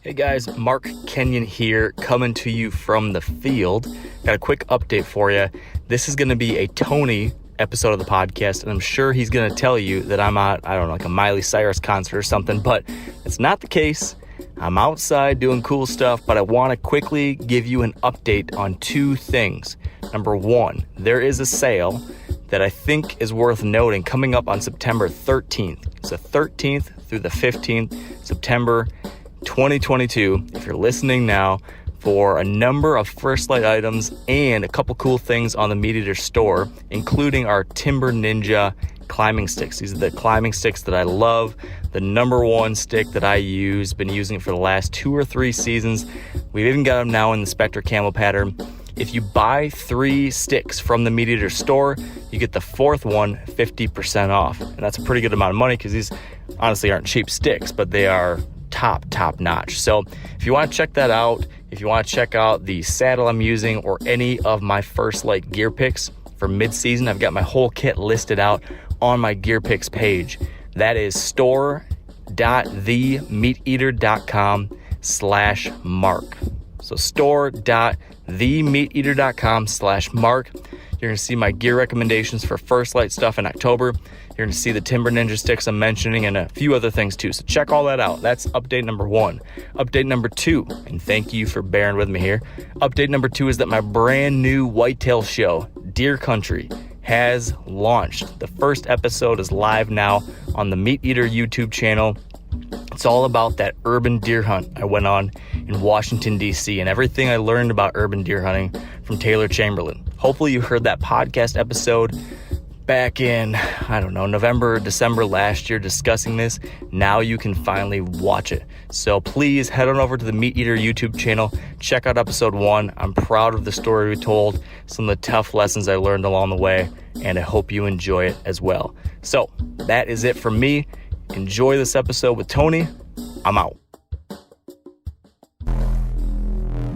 Hey guys, Mark Kenyon here, coming to you from the field. Got a quick update for you. This is going to be a Tony episode of the podcast, and I'm sure he's going to tell you that I'm at, like a Miley Cyrus concert or something, but it's not the case. I'm outside doing cool stuff, but I want to quickly give you an update on two things. Number one, there is a sale that I think is worth noting coming up on September 13th. It's the 13th through the 15th, September 2022, if you're listening now, for a number of First Light items and a couple cool things on the Meat Eater store, including our Timber Ninja climbing sticks. These are the climbing sticks that I love, the number one stick that I use, been using it for the last 2 or 3 seasons. We've even got them now in the Spectre Camel pattern. If you buy 3 sticks from the Meat Eater store, you get the 4th one 50% off. And that's a pretty good amount of money because these honestly aren't cheap sticks, but they are top notch. So if you want to check that out, if you want to check out the saddle I'm using or any of my First Light gear picks for mid-season, I've got my whole kit listed out on my gear picks page. That is store.themeateater.com/mark. So store.themeateater.com/mark. You're going to see my gear recommendations for First Light stuff in October. You're going to see the Timber Ninja sticks I'm mentioning and a few other things too. So check all that out. That's update number 1. Update number 2, and thank you for bearing with me here. Update number 2 is that my brand new whitetail show, Deer Country, has launched. The first episode is live now on the Meat Eater YouTube channel. It's all about that urban deer hunt I went on in Washington, D.C. and everything I learned about urban deer hunting from Taylor Chamberlain. Hopefully you heard that podcast episode back in, November, December last year discussing this. Now you can finally watch it. So please head on over to the Meat Eater YouTube channel. Check out episode 1. I'm proud of the story we told, some of the tough lessons I learned along the way, and I hope you enjoy it as well. So that is it from me. Enjoy this episode with Tony. I'm out.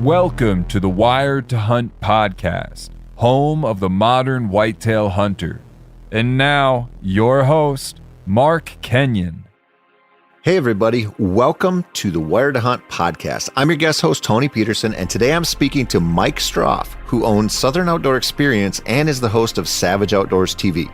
Welcome to the Wired to Hunt podcast, home of the modern whitetail hunter. And now, your host, Mark Kenyon. Hey everybody, welcome to the Wired to Hunt podcast. I'm your guest host, Tony Peterson, and today I'm speaking to Mike Stroff, who owns Southern Outdoor Experience and is the host of Savage Outdoors TV.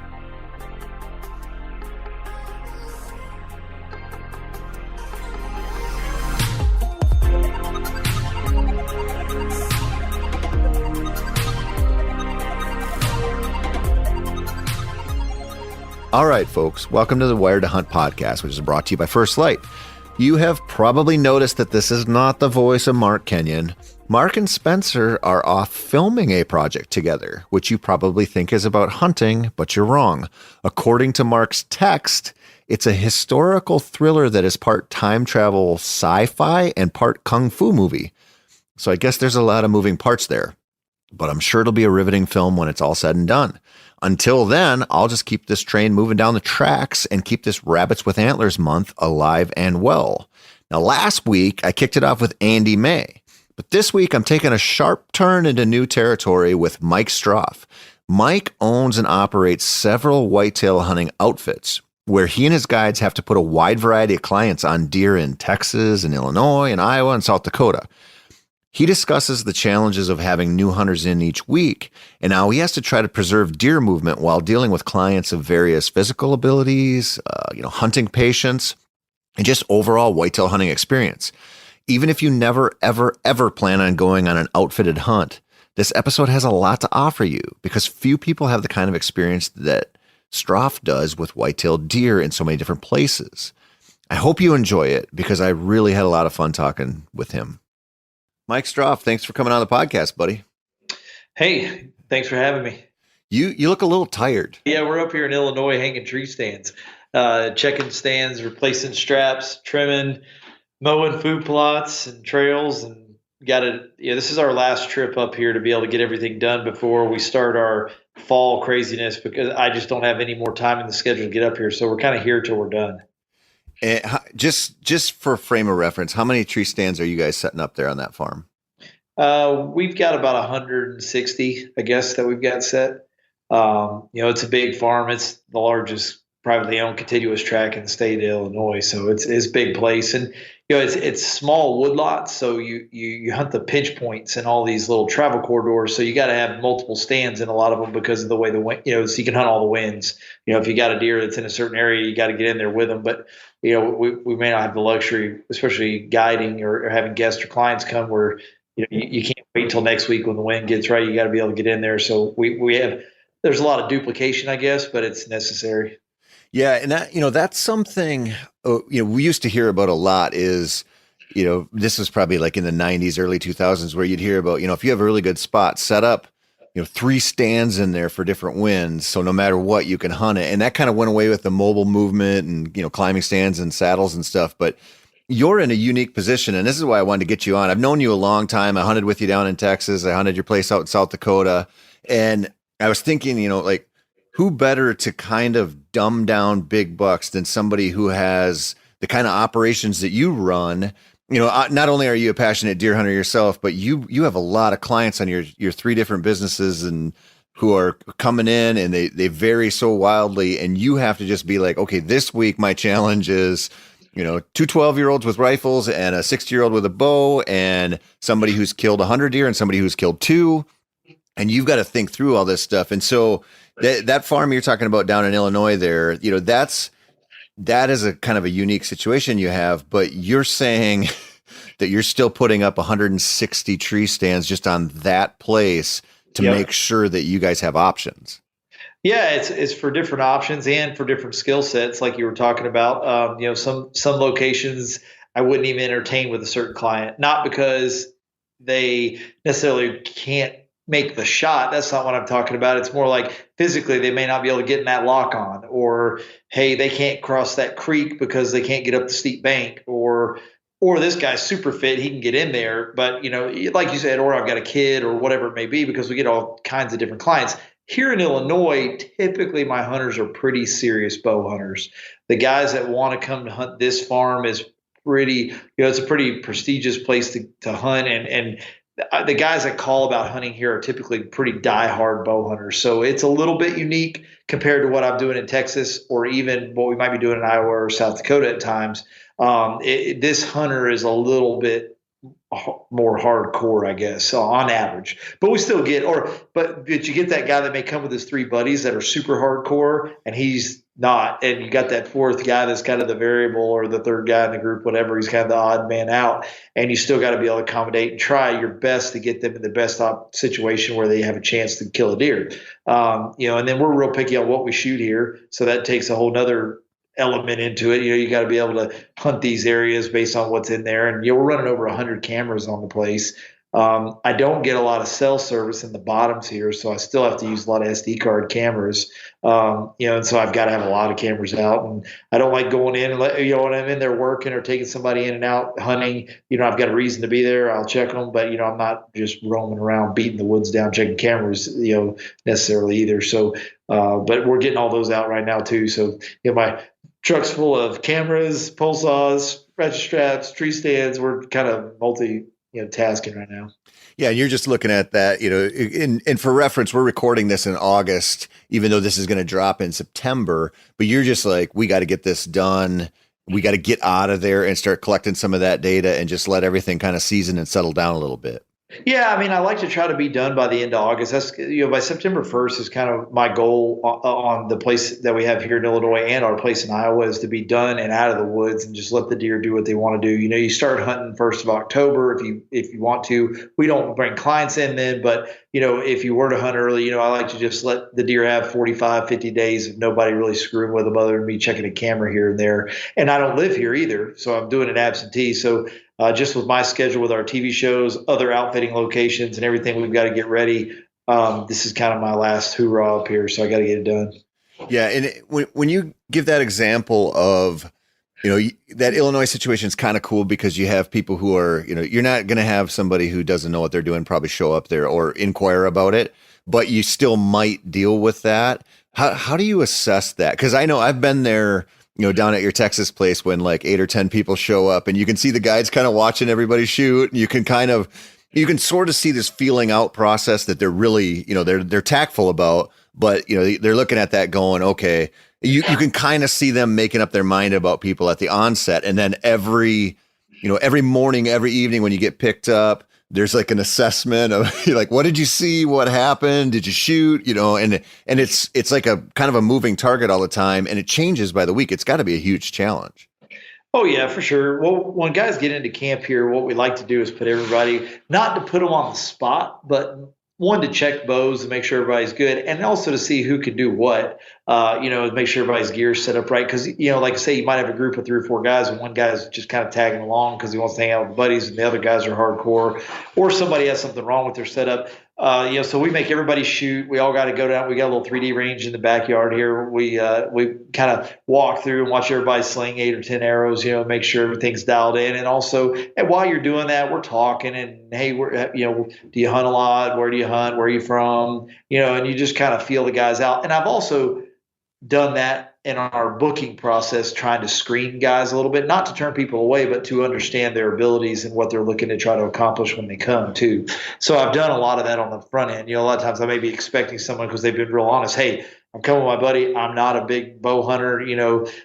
All right, folks, welcome to the Wired to Hunt podcast, which is brought to you by First Light. You have probably noticed that this is not the voice of Mark Kenyon. Mark and Spencer are off filming a project together, which you probably think is about hunting, but you're wrong. According to Mark's text, it's a historical thriller that is part time travel sci-fi and part kung fu movie. So I guess there's a lot of moving parts there, but I'm sure it'll be a riveting film when it's all said and done. Until then, I'll just keep this train moving down the tracks and keep this Rabbits with Antlers month alive and well. Now, last week, I kicked it off with Andy May, but this week I'm taking a sharp turn into new territory with Mike Stroff. Mike owns and operates several whitetail hunting outfits where he and his guides have to put a wide variety of clients on deer in Texas and Illinois and Iowa and South Dakota. He discusses the challenges of having new hunters in each week and how he has to try to preserve deer movement while dealing with clients of various physical abilities, hunting patience, and just overall whitetail hunting experience. Even if you never, ever plan on going on an outfitted hunt, this episode has a lot to offer you because few people have the kind of experience that Stroff does with white-tailed deer in so many different places. I hope you enjoy it because I really had a lot of fun talking with him. Mike Stroff, thanks for coming on the podcast, buddy. Hey, thanks for having me. You look a little tired. Yeah, we're up here in Illinois hanging tree stands, checking stands, replacing straps, trimming, mowing food plots and trails, and this is our last trip up here to be able to get everything done before we start our fall craziness because I just don't have any more time in the schedule to get up here. So we're kind of here till we're done. Just for frame of reference, how many tree stands are you guys setting up there on that farm? We've got about 160, I guess, that we've got set. It's a big farm. It's the largest privately owned contiguous tract in the state of Illinois. So it's a big place. And, it's small woodlots, so you hunt the pinch points and all these little travel corridors. So you got to have multiple stands in a lot of them because of the way the wind, so you can hunt all the winds. If you got a deer that's in a certain area, you got to get in there with them. But we may not have the luxury, especially guiding or having guests or clients come where you can't wait until next week when the wind gets right. You got to be able to get in there. So we have there's a lot of duplication, I guess, but it's necessary. Yeah, and that's something we used to hear about a lot is, this was probably like in the 90s, early 2000s, where you'd hear about, if you have a really good spot, set up, 3 stands in there for different winds, so no matter what, you can hunt it. And that kind of went away with the mobile movement and, climbing stands and saddles and stuff. But you're in a unique position, and this is why I wanted to get you on. I've known you a long time. I hunted with you down in Texas. I hunted your place out in South Dakota. And I was thinking, who better to kind of dumb down big bucks than somebody who has the kind of operations that you run? Not only are you a passionate deer hunter yourself, but you have a lot of clients on your 3 different businesses and who are coming in, and they vary so wildly. And you have to just be like, okay, this week my challenge is, 2 12-year-olds with rifles and a 60-year-old with a bow and somebody who's killed 100 deer and somebody who's killed 2. And you've got to think through all this stuff. And so that farm you're talking about down in Illinois there, that is a kind of a unique situation you have, but you're saying that you're still putting up 160 tree stands just on that place to make sure that you guys have options. Yeah, it's for different options and for different skill sets, like you were talking about. Some locations I wouldn't even entertain with a certain client, not because they necessarily can't make the shot. That's not what I'm talking about. It's more like physically they may not be able to get in that lock on, or hey, they can't cross that creek because they can't get up the steep bank, or this guy's super fit, he can get in there, but like you said, or I've got a kid or whatever it may be, because we get all kinds of different clients. Here in Illinois, typically my hunters are pretty serious bow hunters. The guys that want to come to hunt this farm is pretty, it's a pretty prestigious place to hunt, and the guys that call about hunting here are typically pretty diehard bow hunters. So it's a little bit unique compared to what I'm doing in Texas, or even what we might be doing in Iowa or South Dakota at times. This hunter is a little bit more hardcore, I guess, on average. But we still get, but you get that guy that may come with his 3 buddies that are super hardcore, and he's not. And you got that 4th guy that's kind of the variable, or the 3rd guy in the group, whatever. He's kind of the odd man out. And you still got to be able to accommodate and try your best to get them in the best situation where they have a chance to kill a deer. And then we're real picky on what we shoot here. So that takes a whole nother element into it. You got to be able to hunt these areas based on what's in there. And we're running over 100 cameras on the place. I don't get a lot of cell service in the bottoms here, so I still have to use a lot of SD card cameras. And so I've got to have a lot of cameras out, and I don't like going in and when I'm in there working or taking somebody in and out hunting, I've got a reason to be there. I'll check them, but I'm not just roaming around beating the woods down checking cameras, necessarily either. So, but we're getting all those out right now too. So, my truck's full of cameras, pole saws, ratchet straps, tree stands. We're kind of tasking right now. Yeah, and you're just looking at that, and for reference, we're recording this in August, even though this is going to drop in September, but you're just like, we got to get this done. We got to get out of there and start collecting some of that data and just let everything kind of season and settle down a little bit. Yeah, I like to try to be done by the end of August. That's by September 1st is kind of my goal on the place that we have here in Illinois and our place in Iowa, is to be done and out of the woods and just let the deer do what they want to do. You start hunting 1st of October if you want to. We don't bring clients in then, but if you were to hunt early, I like to just let the deer have 45, 50 days of nobody really screwing with them other than me checking a camera here and there. And I don't live here either, so I'm doing it absentee. So just with my schedule with our TV shows, other outfitting locations, and everything we've got to get ready, this is kind of my last hoorah up here, so I got to get it done. Yeah, and when you give that example of, that Illinois situation is kind of cool because you have people who are, you're not going to have somebody who doesn't know what they're doing probably show up there or inquire about it, but you still might deal with that. How do you assess that? Because I know I've been there, down at your Texas place when like 8 or 10 people show up, and you can see the guides kind of watching everybody shoot. And you can sort of see this feeling out process that they're really, they're tactful about, but they're looking at that going, okay, you can kind of see them making up their mind about people at the onset. And then every every morning, every evening when you get picked up, there's like an assessment of like, what did you see? What happened? Did you shoot? And it's like a kind of a moving target all the time, and it changes by the week. It's got to be a huge challenge. Oh yeah, for sure. Well, when guys get into camp here, what we like to do is put everybody, not to put them on the spot, but one, to check bows and make sure everybody's good, and also to see who can do what. Make sure everybody's gear set up right. Because like I say, you might have a group of 3 or 4 guys, and one guy's just kind of tagging along because he wants to hang out with buddies, and the other guys are hardcore, or somebody has something wrong with their setup. So we make everybody shoot. We all got to go down. We got a little 3D range in the backyard here. We kind of walk through and watch everybody sling 8 or 10 arrows. Make sure everything's dialed in. And also, and while you're doing that, we're talking. And hey, do you hunt a lot? Where do you hunt? Where are you from? And you just kind of feel the guys out. And I've also done that in our booking process, trying to screen guys a little bit, not to turn people away, but to understand their abilities and what they're looking to try to accomplish when they come too. So I've done a lot of that on the front end. A lot of times I may be expecting someone, because they've been real honest, hey, I'm coming with my buddy, I'm not a big bow hunter,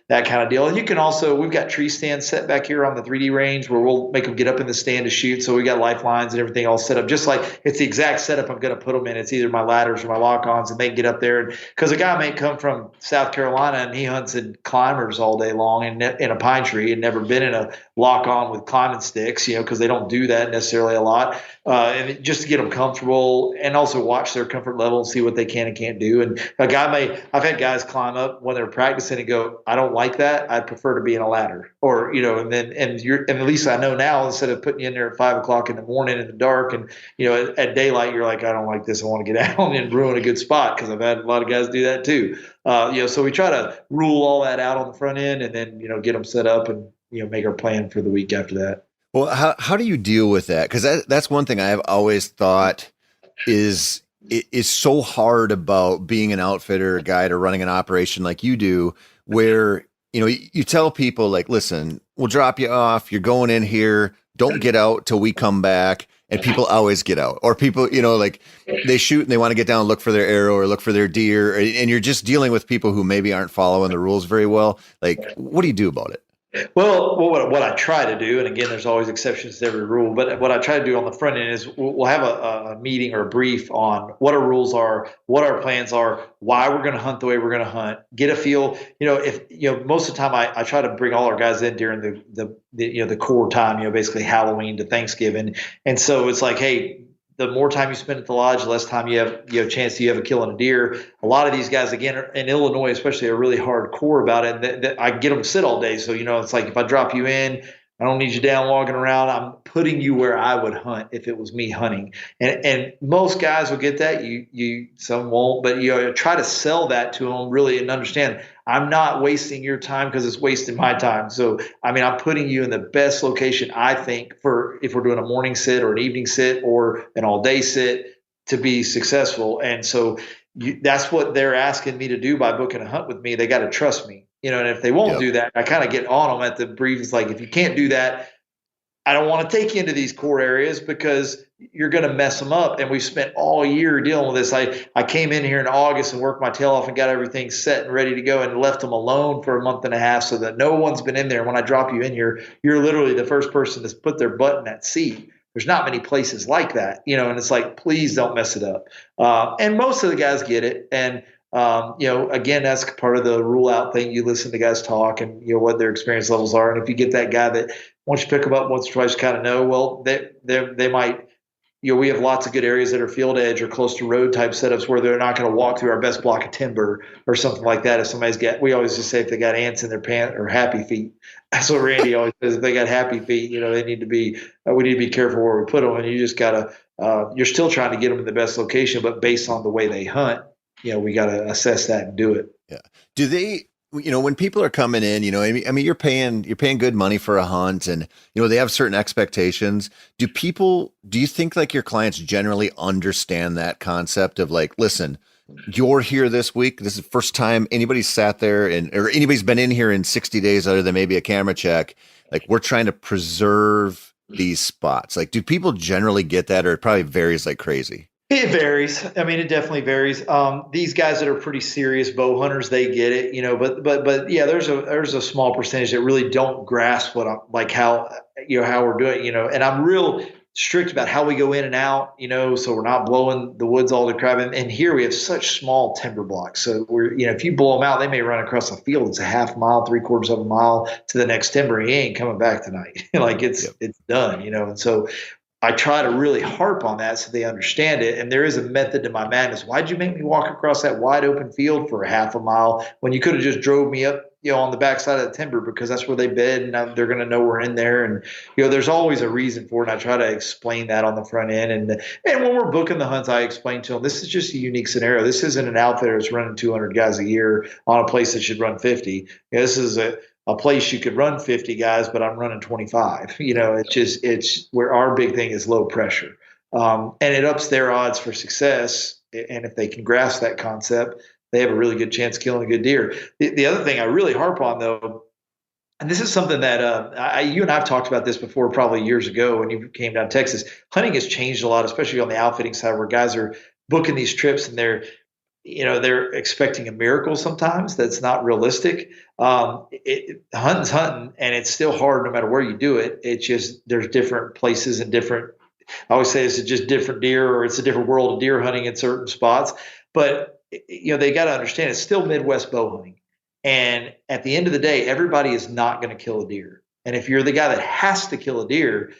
that kind of deal. And you can also, we've got tree stands set back here on the 3D range where we'll make them get up in the stand to shoot. So we got lifelines and everything all set up, just like it's the exact setup I'm going to put them in. It's either my ladders or my lock-ons, and they can get up there. Because a guy may come from South Carolina and he hunts in climbers all day long in a pine tree and never been in a lock-on with climbing sticks, because they don't do that necessarily a lot. And just to get them comfortable and also watch their comfort level and see what they can and can't do. And a guy I've had guys climb up when they're practicing and go, I don't like that. I'd prefer to be in a ladder, or, and at least I know now, instead of putting you in there at 5 o'clock in the morning in the dark and, at daylight, you're like, I don't like this. I want to get out and ruin a good spot. Cause I've had a lot of guys do that too. So we try to rule all that out on the front end and then, get them set up and, make our plan for the week after that. Well, how do you deal with that? Cause that's one thing I've always thought is so hard about being an outfitter, a guide, or running an operation like you do, where, you tell people like, listen, we'll drop you off. You're going in here. Don't get out till we come back. And people always get out, or people, like they shoot and they want to get down and look for their arrow or look for their deer. And you're just dealing with people who maybe aren't following the rules very well. Like, what do you do about it? Well, what I try to do, and again, there's always exceptions to every rule, but what I try to do on the front end is we'll have a meeting or a brief on what our rules are, what our plans are, why we're going to hunt the way we're going to hunt, get a feel. Most of the time I try to bring all our guys in during the core time, basically Halloween to Thanksgiving. And so it's like, hey, the more time you spend at the lodge, the less time you have a chance you have a killing a deer. A lot of these guys, again, in Illinois especially, are really hardcore about it. That I get them to sit all day. So, it's like if I drop you in, I don't need you down logging around. I'm putting you where I would hunt if it was me hunting. And most guys will get that. Some won't, but try to sell that to them really and understand I'm not wasting your time because it's wasting my time. So, I'm putting you in the best location, I think, for if we're doing a morning sit or an evening sit or an all day sit to be successful. And so that's what they're asking me to do by booking a hunt with me. They got to trust me. And if they won't do that, I kind of get on them at the brief. It's like, if you can't do that, I don't want to take you into these core areas because you're going to mess them up. And we've spent all year dealing with this. I came in here in August and worked my tail off and got everything set and ready to go and left them alone for a month and a half so that no one's been in there. When I drop you in here, you're literally the first person to put their butt in that seat. There's not many places like that, and it's like, please don't mess it up. And most of the guys get it. And, again, that's part of the rule out thing. You listen to guys talk and, what their experience levels are. And if you get that guy that once you pick them up once or twice, kind of know, well, they might, we have lots of good areas that are field edge or close to road type setups where they're not going to walk through our best block of timber or something like that. If somebody's we always just say if they got ants in their pants or happy feet. That's what Randy always says. If they got happy feet, they need to be, we need to be careful where we put them. And you just got to, you're still trying to get them in the best location, but based on the way they hunt, we got to assess that and do it. Yeah. Do they, when people are coming in, you're paying good money for a hunt and, they have certain expectations. Do you think like your clients generally understand that concept of like, listen, you're here this week. This is the first time anybody's sat there or anybody's been in here in 60 days other than maybe a camera check. Like, we're trying to preserve these spots. Like, do people generally get that, or it probably varies like crazy? It varies. I mean, it definitely varies. These guys that are pretty serious bow hunters, they get it, but yeah, there's a small percentage that really don't grasp what I'm like, how, how we're doing, and I'm real strict about how we go in and out, so we're not blowing the woods all to crap. And here we have such small timber blocks. So if you blow them out, they may run across a field. It's a half mile, 3/4 of a mile to the next timber. He ain't coming back tonight. Like it's done, and so I try to really harp on that so they understand it. And there is a method to my madness. Why'd you make me walk across that wide open field for a half a mile when you could have just drove me up, on the backside of the timber, because that's where they bed and they're going to know we're in there. And, there's always a reason for it. And I try to explain that on the front end. And when we're booking the hunts, I explain to them, this is just a unique scenario. This isn't an outfitter that's running 200 guys a year on a place that should run 50. This is a place you could run 50 guys, but I'm running 25. It's where our big thing is low pressure. And it ups their odds for success. And if they can grasp that concept, they have a really good chance of killing a good deer. The other thing I really harp on, though, and this is something that you and I have talked about this before, probably years ago when you came down to Texas. Hunting has changed a lot, especially on the outfitting side, where guys are booking these trips and they're expecting a miracle sometimes that's not realistic. Hunting's hunting, and it's still hard no matter where you do it. It's just there's different places and different. I always say it's just different deer, or it's a different world of deer hunting in certain spots. But they got to understand it's still Midwest bow hunting, and at the end of the day, everybody is not going to kill a deer. And if you're the guy that has to kill a deer,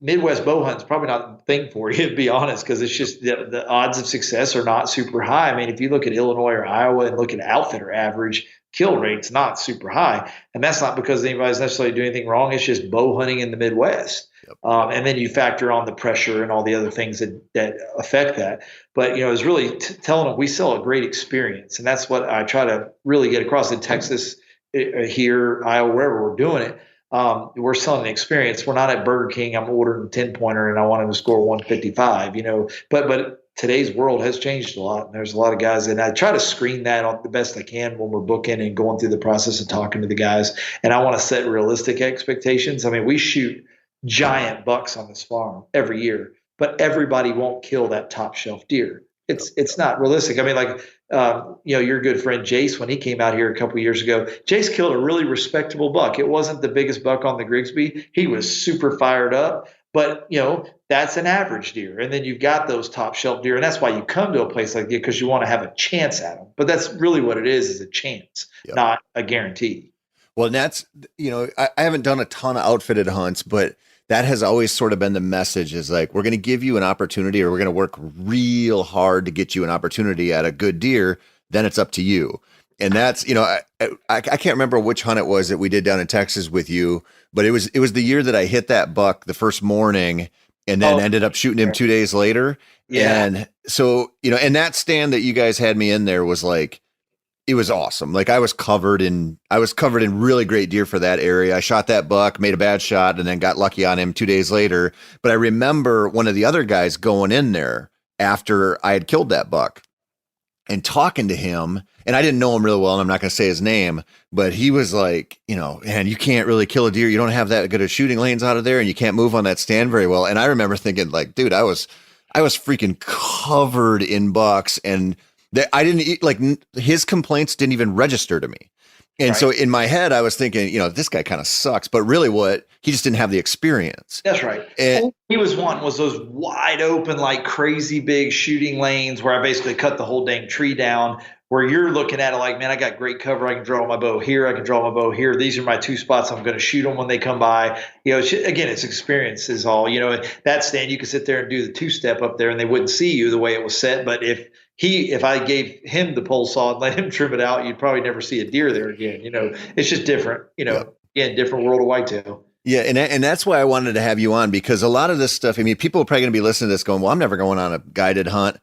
Midwest bow hunting is probably not the thing for you, to be honest, because it's just the odds of success are not super high. I mean, if you look at Illinois or Iowa and look at outfitter average, kill rate's not super high. And that's not because anybody's necessarily doing anything wrong. It's just bow hunting in the Midwest. Yep. And then you factor on the pressure and all the other things that affect that. But, it's really telling them we sell a great experience. And that's what I try to really get across in Texas, here, Iowa, wherever we're doing it. We're selling an experience. We're not at Burger King. I'm ordering a 10-pointer and I want him to score 155, but today's world has changed a lot. And there's a lot of guys, and I try to screen that on the best I can when we're booking and going through the process of talking to the guys. And I want to set realistic expectations. I mean, we shoot giant bucks on this farm every year, but everybody won't kill that top shelf deer. It's not realistic. I mean, like, your good friend Jace, when he came out here a couple of years ago, Jace killed a really respectable buck. It wasn't the biggest buck on the Grigsby. He was super fired up, but that's an average deer. And then you've got those top shelf deer. And that's why you come to a place like that, because you want to have a chance at them. But that's really what it is a chance, not a guarantee. Well, and that's, I haven't done a ton of outfitted hunts, but that has always sort of been the message, is like, we're going to give you an opportunity, or we're going to work real hard to get you an opportunity at a good deer. Then it's up to you. And that's, I can't remember which hunt it was that we did down in Texas with you, but it was the year that I hit that buck the first morning and then ended up shooting him 2 days later. Yeah. And so, and that stand that you guys had me in there was like, it was awesome. Like I was covered in really great deer for that area. I shot that buck, made a bad shot, and then got lucky on him 2 days later. But I remember one of the other guys going in there after I had killed that buck and talking to him. And I didn't know him really well, and I'm not going to say his name, but he was like, man, you can't really kill a deer. You don't have that good of shooting lanes out of there, and you can't move on that stand very well. And I remember thinking, like, dude, I was freaking covered in bucks, and I didn't eat, like, his complaints didn't even register to me. And so in my head, I was thinking, this guy kind of sucks, but really he just didn't have the experience. That's right. And he was wanting was those wide open, like crazy big shooting lanes where I basically cut the whole dang tree down, where you're looking at it like, man, I got great cover. I can draw my bow here. I can draw my bow here. These are my two spots. I'm going to shoot them when they come by. Again, it's experience is all, that stand, you could sit there and do the two-step up there and they wouldn't see you the way it was set. But if I gave him the pole saw and let him trim it out, you'd probably never see a deer there again. It's just different, again, different world of whitetail. Yeah. And that's why I wanted to have you on, because a lot of this stuff, I mean, people are probably going to be listening to this going, well, I'm never going on a guided hunt,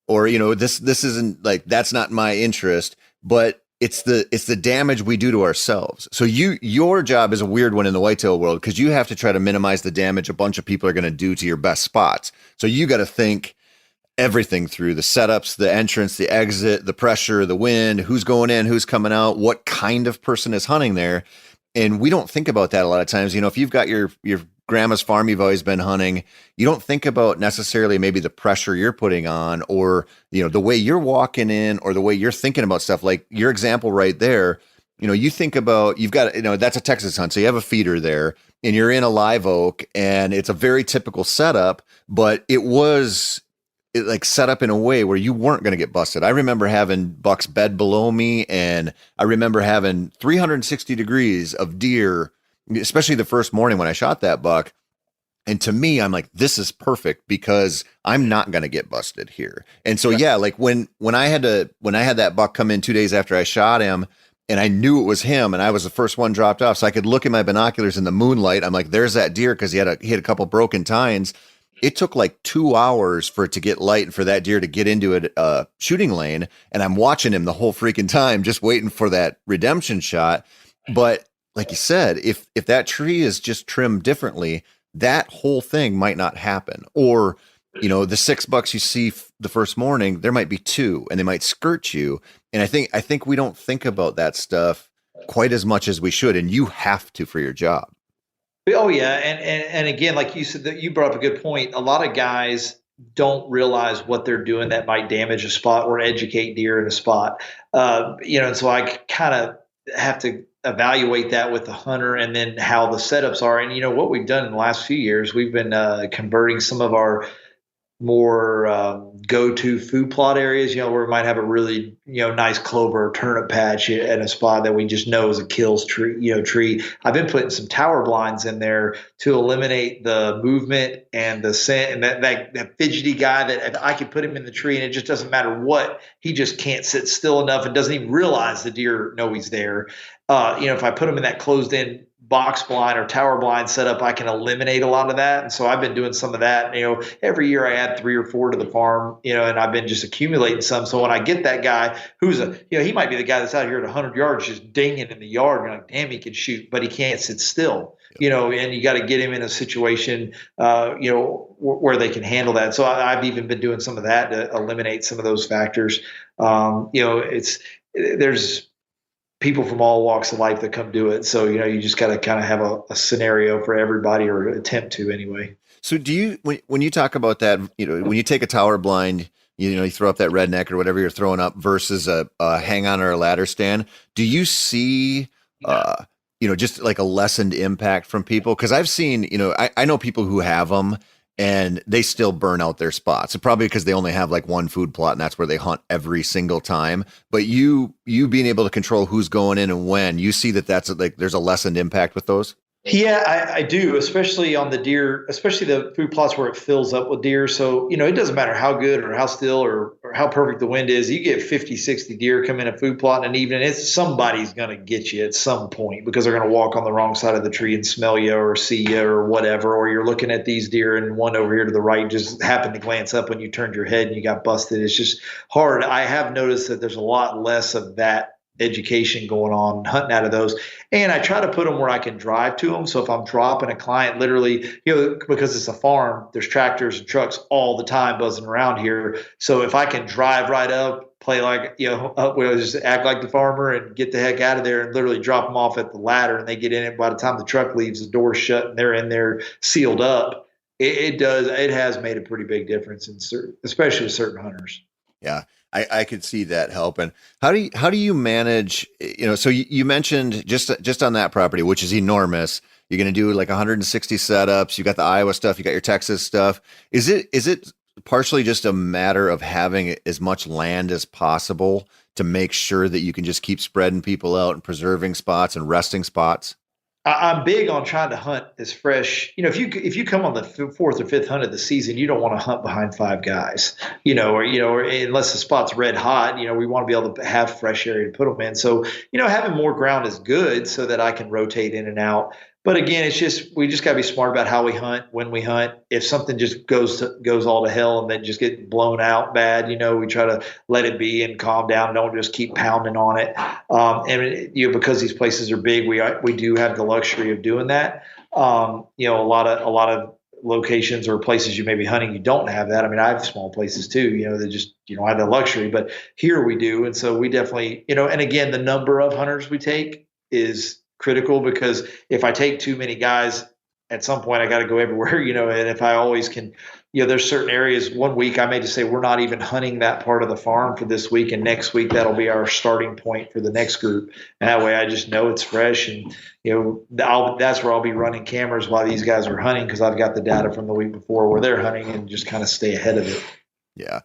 or, this isn't like, that's not my interest, but it's the damage we do to ourselves. So your job is a weird one in the whitetail world, because you have to try to minimize the damage a bunch of people are going to do to your best spots. So you got to think everything through: the setups, the entrance, the exit, the pressure, the wind, who's going in, who's coming out, what kind of person is hunting there. And we don't think about that a lot of times. If you've got your grandma's farm you've always been hunting, you don't think about necessarily maybe the pressure you're putting on, or, the way you're walking in, or the way you're thinking about stuff. Like your example right there, you think about, you've got, that's a Texas hunt. So you have a feeder there and you're in a live oak, and it's a very typical setup, but it like set up in a way where you weren't going to get busted. I remember having bucks bed below me, and I remember having 360 degrees of deer, especially the first morning when I shot that buck. And to me, I'm like, this is perfect because I'm not going to get busted here. And so, yeah, like when I had that buck come in 2 days after I shot him, and I knew it was him, and I was the first one dropped off, so I could look at my binoculars in the moonlight. I'm like, there's that deer, because he had a couple broken tines. It took like 2 hours for it to get light and for that deer to get into a shooting lane. And I'm watching him the whole freaking time, just waiting for that redemption shot. But like you said, if that tree is just trimmed differently, that whole thing might not happen. Or, the 6 bucks you see the first morning, there might be 2, and they might skirt you. And I think we don't think about that stuff quite as much as we should. And you have to for your job. Oh yeah, and again, like you said, that you brought up a good point. A lot of guys don't realize what they're doing that might damage a spot or educate deer in a spot. And so I kind of have to evaluate that with the hunter, and then how the setups are. And what we've done in the last few years, we've been converting some of our more go-to food plot areas, where we might have a really, nice clover or turnip patch at a spot that we just know is a kills tree. I've been putting some tower blinds in there to eliminate the movement and the scent, and that fidgety guy that if I could put him in the tree and it just doesn't matter what, he just can't sit still enough and doesn't even realize the deer know he's there. If I put him in that closed in box blind or tower blind setup, I can eliminate a lot of that. And so I've been doing some of that. Every year I add 3 or 4 to the farm, and I've been just accumulating some. So when I get that guy who's he might be the guy that's out here at 100 yards just dinging in the yard, and you're like, damn, he can shoot, but he can't sit still, and you got to get him in a situation, where they can handle that. So I've even been doing some of that to eliminate some of those factors. There's people from all walks of life that come do it. So, you just got to kind of have a scenario for everybody, or attempt to anyway. So do you, when you talk about that, when you take a tower blind, you throw up that redneck or whatever you're throwing up versus a hang on or a ladder stand, do you see, just like a lessened impact from people? Cause I've seen, I know people who have them and they still burn out their spots. Probably because they only have like one food plot, and that's where they hunt every single time. But you being able to control who's going in and when, you see that's like there's a lessened impact with those. Yeah, I do, especially on the deer, especially the food plots where it fills up with deer. So, it doesn't matter how good or how still or how perfect the wind is. You get 50, 60 deer come in a food plot in an evening, somebody's going to get you at some point, because they're going to walk on the wrong side of the tree and smell you or see you or whatever. Or you're looking at these deer and one over here to the right just happened to glance up when you turned your head and you got busted. It's just hard. I have noticed that there's a lot less of that education going on, hunting out of those. And I try to put them where I can drive to them. So if I'm dropping a client, literally, because it's a farm, there's tractors and trucks all the time buzzing around here. So if I can drive right up, play like, just act like the farmer and get the heck out of there and literally drop them off at the ladder, and they get in it. By the time the truck leaves, the door's shut and they're in there sealed up. It has made a pretty big difference especially with certain hunters. Yeah. I could see that helping. How do you manage, so you mentioned just on that property, which is enormous, you're going to do like 160 setups. You got the Iowa stuff, you got your Texas stuff. Is it partially just a matter of having as much land as possible to make sure that you can just keep spreading people out and preserving spots and resting spots? I'm big on trying to hunt as fresh. If you come on the 4th or 5th hunt of the season, you don't want to hunt behind 5 guys, or unless the spot's red hot, we want to be able to have fresh area to put them in. So, having more ground is good so that I can rotate in and out. But again, we just got to be smart about how we hunt, when we hunt. If something just goes all to hell and then just get blown out bad, we try to let it be and calm down. Don't just keep pounding on it. Because these places are big, we do have the luxury of doing that. A lot of locations or places you may be hunting, you don't have that. I mean, I have small places too, that just, don't have the luxury, but here we do. And so we definitely, and again, the number of hunters we take is critical, because if I take too many guys at some point I got to go everywhere, and if I always can, there's certain areas. One week I may just say we're not even hunting that part of the farm for this week, and next week that'll be our starting point for the next group. And that way I just know it's fresh, and that's where I'll be running cameras while these guys are hunting, because I've got the data from the week before where they're hunting, and just kind of stay ahead of it. Yeah.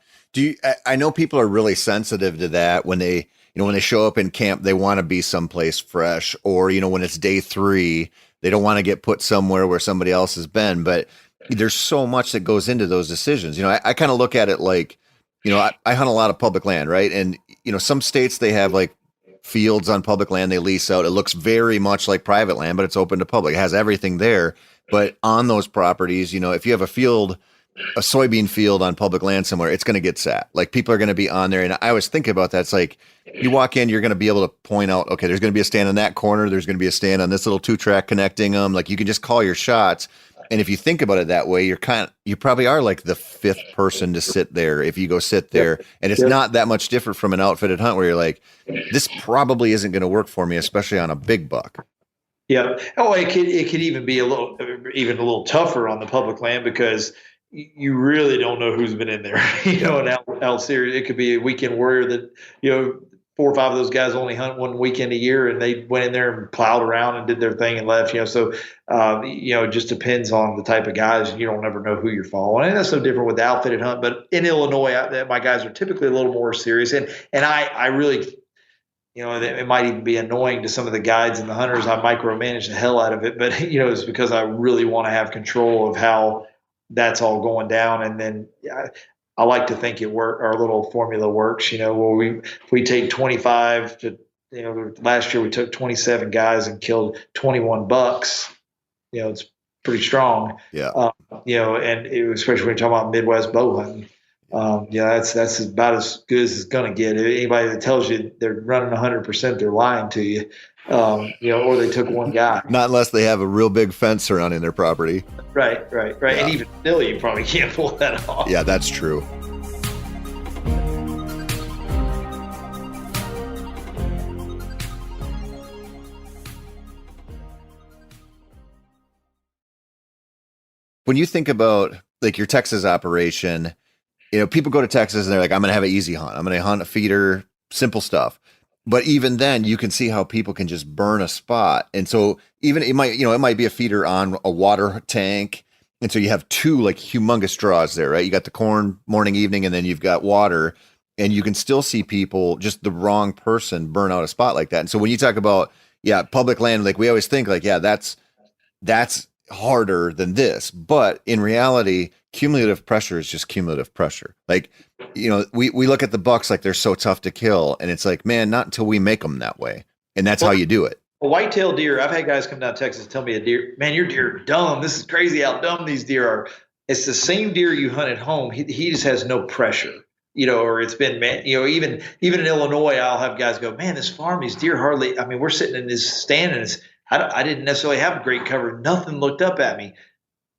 I know people are really sensitive to that when they, when they show up in camp, they want to be someplace fresh, or, when it's day 3, they don't want to get put somewhere where somebody else has been, but there's so much that goes into those decisions. I kind of look at it like, I hunt a lot of public land, right? And, some states, they have like fields on public land they lease out. It looks very much like private land, but it's open to public. It has everything there. But on those properties, if you have a soybean field on public land somewhere, it's going to get sat. Like, people are going to be on there. And I always think about that. It's like, you walk in, you're going to be able to point out, okay, there's going to be a stand in that corner. There's going to be a stand on this little 2-track connecting them. Like, you can just call your shots. And if you think about it that way, you probably are like the 5th person to sit there if you go sit there. Yep. And it's not that much different from an outfitted hunt where you're like, this probably isn't going to work for me, especially on a big buck. Yeah. Oh, it could even be a little tougher on the public land, because you really don't know who's been in there. And out serious, it could be a weekend warrior that 4 or 5 of those guys only hunt one weekend a year, and they went in there and plowed around and did their thing and left. So it just depends on the type of guys. You don't ever know who you're following, and that's no different with the outfitted hunt. But in Illinois, my guys are typically a little more serious, and I really. It might even be annoying to some of the guides and the hunters. I micromanage the hell out of it, but it's because I really want to have control of how that's all going down. And then I like to think our little formula works, where we take 25 to, last year we took 27 guys and killed 21 bucks. It's pretty strong. Yeah. And especially when you're talking about Midwest bow hunting. That's about as good as it's going to get. Anybody that tells you they're running 100%, they're lying to you. Or they took one guy. Not unless they have a real big fence surrounding their property. Right. Yeah. And even still, you probably can't pull that off. Yeah, that's true. When you think about like your Texas operation, people go to Texas and they're like, I'm going to have an easy hunt. I'm going to hunt a feeder, simple stuff. But even then, you can see how people can just burn a spot. And so even it might be a feeder on a water tank. And so you have 2 like humongous draws there, right? You got the corn morning, evening, and then you've got water. And you can still see people, just the wrong person, burn out a spot like that. And so when you talk about, public land, like we always think like, that's harder than this. But in reality, cumulative pressure is just cumulative pressure. Like, we look at the bucks like they're so tough to kill, and it's like, man, not until we make them that way. And that's how you do it. A whitetail deer, I've had guys come down to Texas tell me a deer, man, your deer are dumb. This is crazy how dumb these deer are. It's the same deer you hunt at home. He just has no pressure, or it's been, even in Illinois, I'll have guys go, man, this farm, these deer hardly, we're sitting in this stand and I didn't necessarily have great cover. Nothing looked up at me.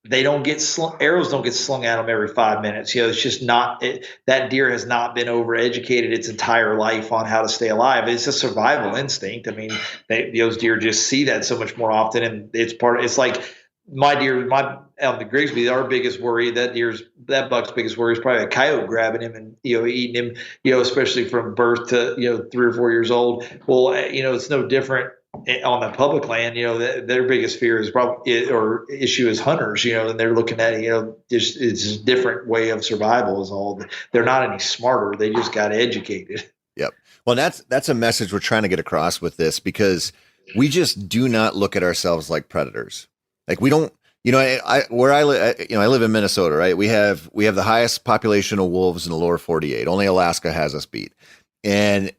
They don't get arrows don't get slung at them every 5 minutes. It's just not that deer has not been overeducated its entire life on how to stay alive. It's a survival instinct. Those deer just see that so much more often, and it's like my deer, the Grigsby, our biggest worry, that buck's biggest worry is probably a coyote grabbing him and eating him. Especially from birth to 3 or 4 years old. Well, it's no different on the public land. Their biggest fear is issue is hunters. And they're looking at it. It's a different way of survival. Is all. They're not any smarter. They just got educated. Yep. Well, that's a message we're trying to get across with this, because we just do not look at ourselves like predators. Like, we don't. I live in Minnesota, right? We have the highest population of wolves in the lower 48. Only Alaska has us beat. And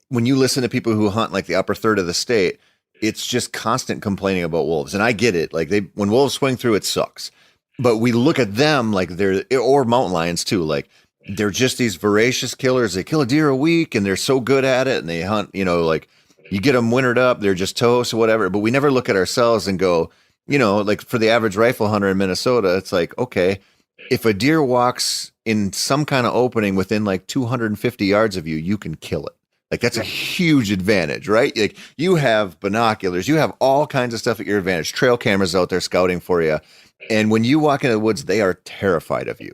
when you listen to people who hunt like the upper third of the state, it's just constant complaining about wolves. And I get it. Like, when wolves swing through, it sucks. But we look at them like or mountain lions too. Like, they're just these voracious killers. They kill a deer a week and they're so good at it. And they hunt, like you get them wintered up, they're just toast or whatever. But we never look at ourselves and go, like for the average rifle hunter in Minnesota, it's like, okay, if a deer walks in some kind of opening within like 250 yards of you, you can kill it. Like that's a huge advantage, right? Like you have binoculars, you have all kinds of stuff at your advantage, trail cameras out there scouting for you. And when you walk into the woods, they are terrified of you.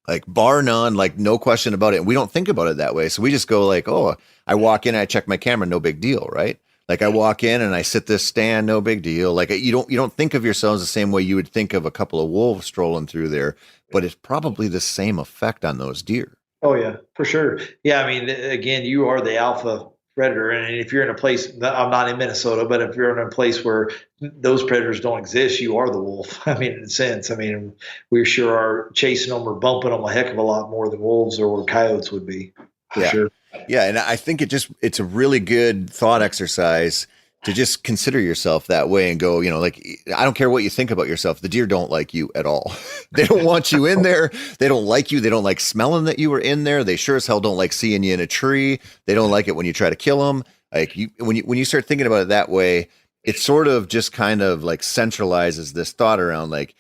Like bar none, like no question about it. And we don't think about it that way. So we just go like, oh, I walk in, I check my camera, no big deal, right? Like I walk in and I sit this stand, no big deal. Like you don't think of yourselves the same way you would think of a couple of wolves strolling through there, but it's probably the same effect on those deer. Oh yeah, for sure. Yeah, I mean, again, you are the alpha predator, and if you're in a place, I'm not in Minnesota, but if you're in a place where those predators don't exist, you are the wolf. I mean, in a sense, I mean, we sure are chasing them or bumping them a heck of a lot more than wolves or coyotes would be. For sure. Yeah, and I think it's a really good thought exercise to just consider yourself that way and go, like, I don't care what you think about yourself. The deer don't like you at all. They don't want you in there. They don't like you. They don't like smelling that you were in there. They sure as hell don't like seeing you in a tree. They don't like it when you try to kill them. Like when you start thinking about it that way, it sort of just kind of like centralizes this thought around like,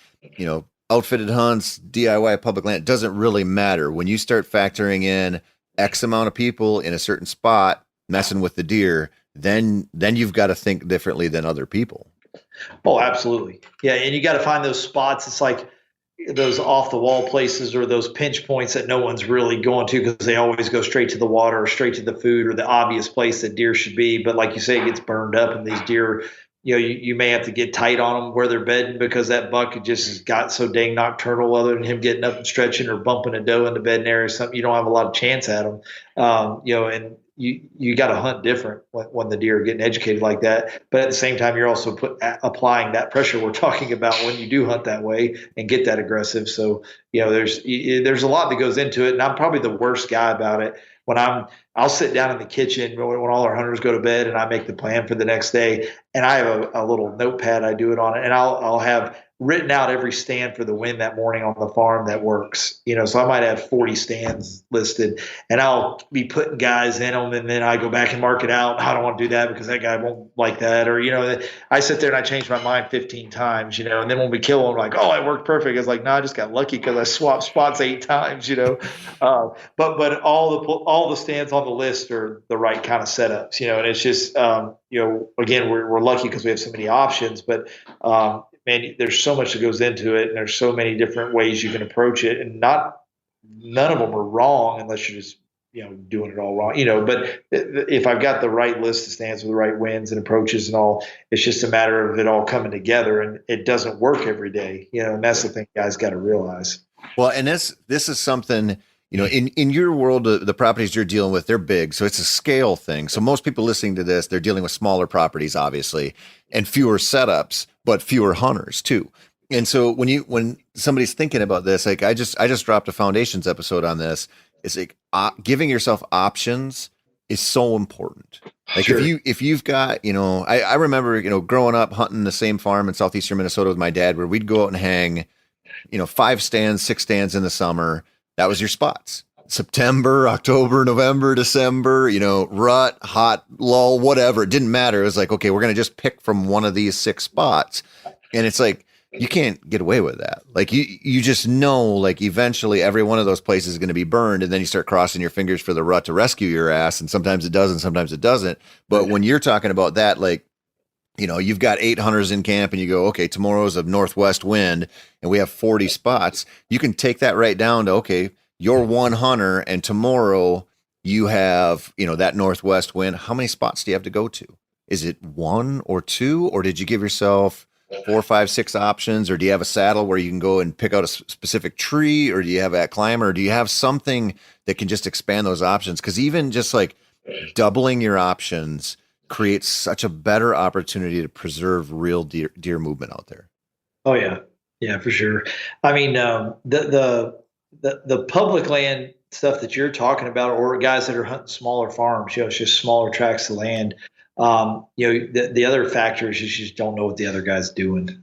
outfitted hunts, DIY public land. It doesn't really matter when you start factoring in X amount of people in a certain spot messing with the deer. Then you've got to think differently than other people. Oh, absolutely. Yeah. And you got to find those spots. It's like those off the wall places or those pinch points that no one's really going to because they always go straight to the water or straight to the food or the obvious place that deer should be. But like you say, it gets burned up and these deer, you may have to get tight on them where they're bedding because that buck just has got so dang nocturnal other than him getting up and stretching or bumping a doe in the bedding area or something. You don't have a lot of chance at them. And you got to hunt different when the deer are getting educated like that. But at the same time, you're also applying that pressure we're talking about when you do hunt that way and get that aggressive. So, there's a lot that goes into it. And I'm probably the worst guy about it. I'll sit down in the kitchen when all our hunters go to bed and I make the plan for the next day. And I have a little notepad I do it on it. And I'll have written out every stand for the win that morning on the farm that works. So I might have 40 stands listed and I'll be putting guys in them. And then I go back and mark it out. I don't want to do that because that guy won't like that. Or, I sit there and I change my mind 15 times, and then when we kill them, like, oh, it worked perfect. It's like, no, I just got lucky because I swapped spots 8 times, but all the stands on the list are the right kind of setups, and it's just, again, we're lucky because we have so many options, but, man, there's so much that goes into it and there's so many different ways you can approach it and none of them are wrong unless you're just, doing it all wrong, but if I've got the right list of stands with the right wins and approaches and all, it's just a matter of it all coming together and it doesn't work every day, and that's the thing guys got to realize. Well, and this is something, in your world, the properties you're dealing with, they're big. So it's a scale thing. So most people listening to this, they're dealing with smaller properties, obviously, and fewer setups, but fewer hunters too. And so when somebody's thinking about this, like I just dropped a foundations episode on this. It's like giving yourself options is so important. Like sure. if you've got, I remember, growing up hunting the same farm in southeastern Minnesota with my dad, where we'd go out and hang, 5 stands, 6 stands in the summer. That was your spots. September, October, November, December, rut, hot, lull, whatever. It didn't matter. It was like, okay, we're going to just pick from one of these 6 spots. And it's like, you can't get away with that. Like you just know, like eventually every one of those places is going to be burned. And then you start crossing your fingers for the rut to rescue your ass. And sometimes it does and sometimes it doesn't. But when you're talking about that, like, you've got 8 hunters in camp and you go, okay, tomorrow's a northwest wind and we have 40 spots. You can take that right down to, okay, you're 1 hunter and tomorrow you have, that northwest wind. How many spots do you have to go to? Is it 1 or 2, or did you give yourself 4, 5, 6 options? Or do you have a saddle where you can go and pick out a specific tree, or do you have that climber? Or do you have something that can just expand those options? Because even just like doubling your options creates such a better opportunity to preserve real deer movement out there. Oh yeah. Yeah, for sure. I mean, the public land stuff that you're talking about, or guys that are hunting smaller farms, it's just smaller tracts of land. The other factor is you just don't know what the other guy's doing.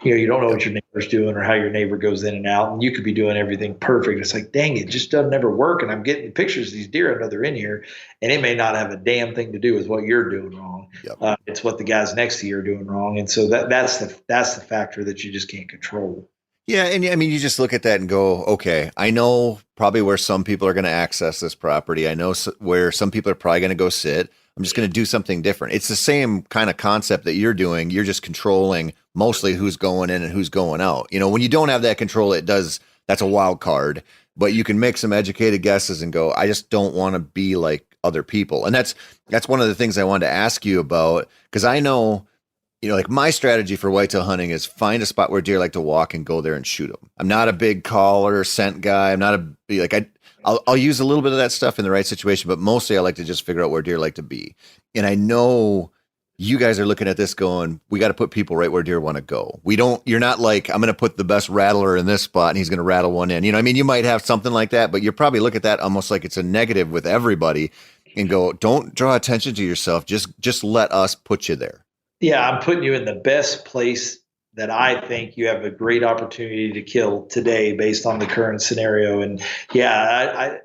You don't know what your neighbor's doing or how your neighbor goes in and out. And you could be doing everything perfect. It's like, dang, it just doesn't ever work. And I'm getting pictures of these deer. I know they're in here, and it may not have a damn thing to do with what you're doing wrong. Yep. It's what the guys next to you are doing wrong. And so that's the factor that you just can't control. Yeah, and I mean, you just look at that and go, okay, I know probably where some people are going to access this property. I know where some people are probably going to go sit. I'm just going to do something different. It's the same kind of concept that you're doing. You're just controlling mostly who's going in and who's going out. You know, when you don't have that control, that's a wild card, but you can make some educated guesses and go, I just don't want to be like other people. And that's one of the things I wanted to ask you about, because I know, you know, like my strategy for whitetail hunting is find a spot where deer like to walk and go there and shoot them. I'm not a big caller scent guy. I'm not I'll use a little bit of that stuff in the right situation, but mostly I like to just figure out where deer like to be. And I know you guys are looking at this going, we got to put people right where deer want to go. You're not like, I'm going to put the best rattler in this spot and he's going to rattle one in. You know, I mean, you might have something like that, but you probably look at that almost like it's a negative with everybody and go, don't draw attention to yourself. Just let us put you there. Yeah, I'm putting you in the best place that I think you have a great opportunity to kill today based on the current scenario. And yeah,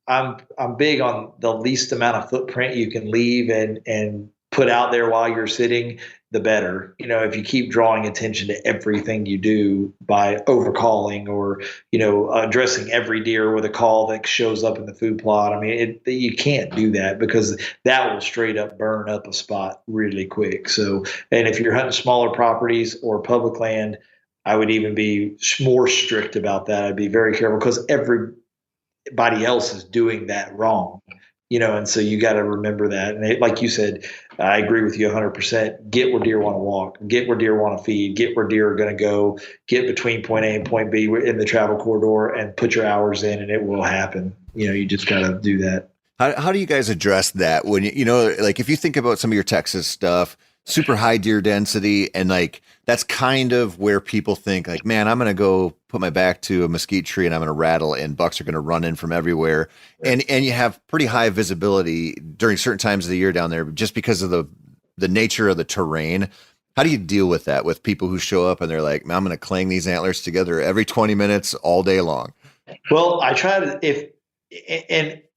I'm big on the least amount of footprint you can leave and put out there while you're sitting, the better. You know, if you keep drawing attention to everything you do by overcalling or, you know, addressing every deer with a call that shows up in the food plot. I mean, you can't do that because that will straight up burn up a spot really quick. So, and if you're hunting smaller properties or public land, I would even be more strict about that. I'd be very careful because everybody else is doing that wrong. You know, and so you got to remember that. And like you said, I agree with you 100%. Get where deer want to walk, get where deer want to feed, get where deer are going to go, get between point A and point B in the travel corridor and put your hours in and it will happen. You know, you just got to do that. How do you guys address that when, you know, like if you think about some of your Texas stuff, super high deer density, and like that's kind of where people think like, man, I'm going to go put my back to a mesquite tree and I'm going to rattle and bucks are going to run in from everywhere. And you have pretty high visibility during certain times of the year down there just because of the nature of the terrain. How do you deal with that with people who show up and they're like, man, I'm going to clang these antlers together every 20 minutes all day long? Well, I try to,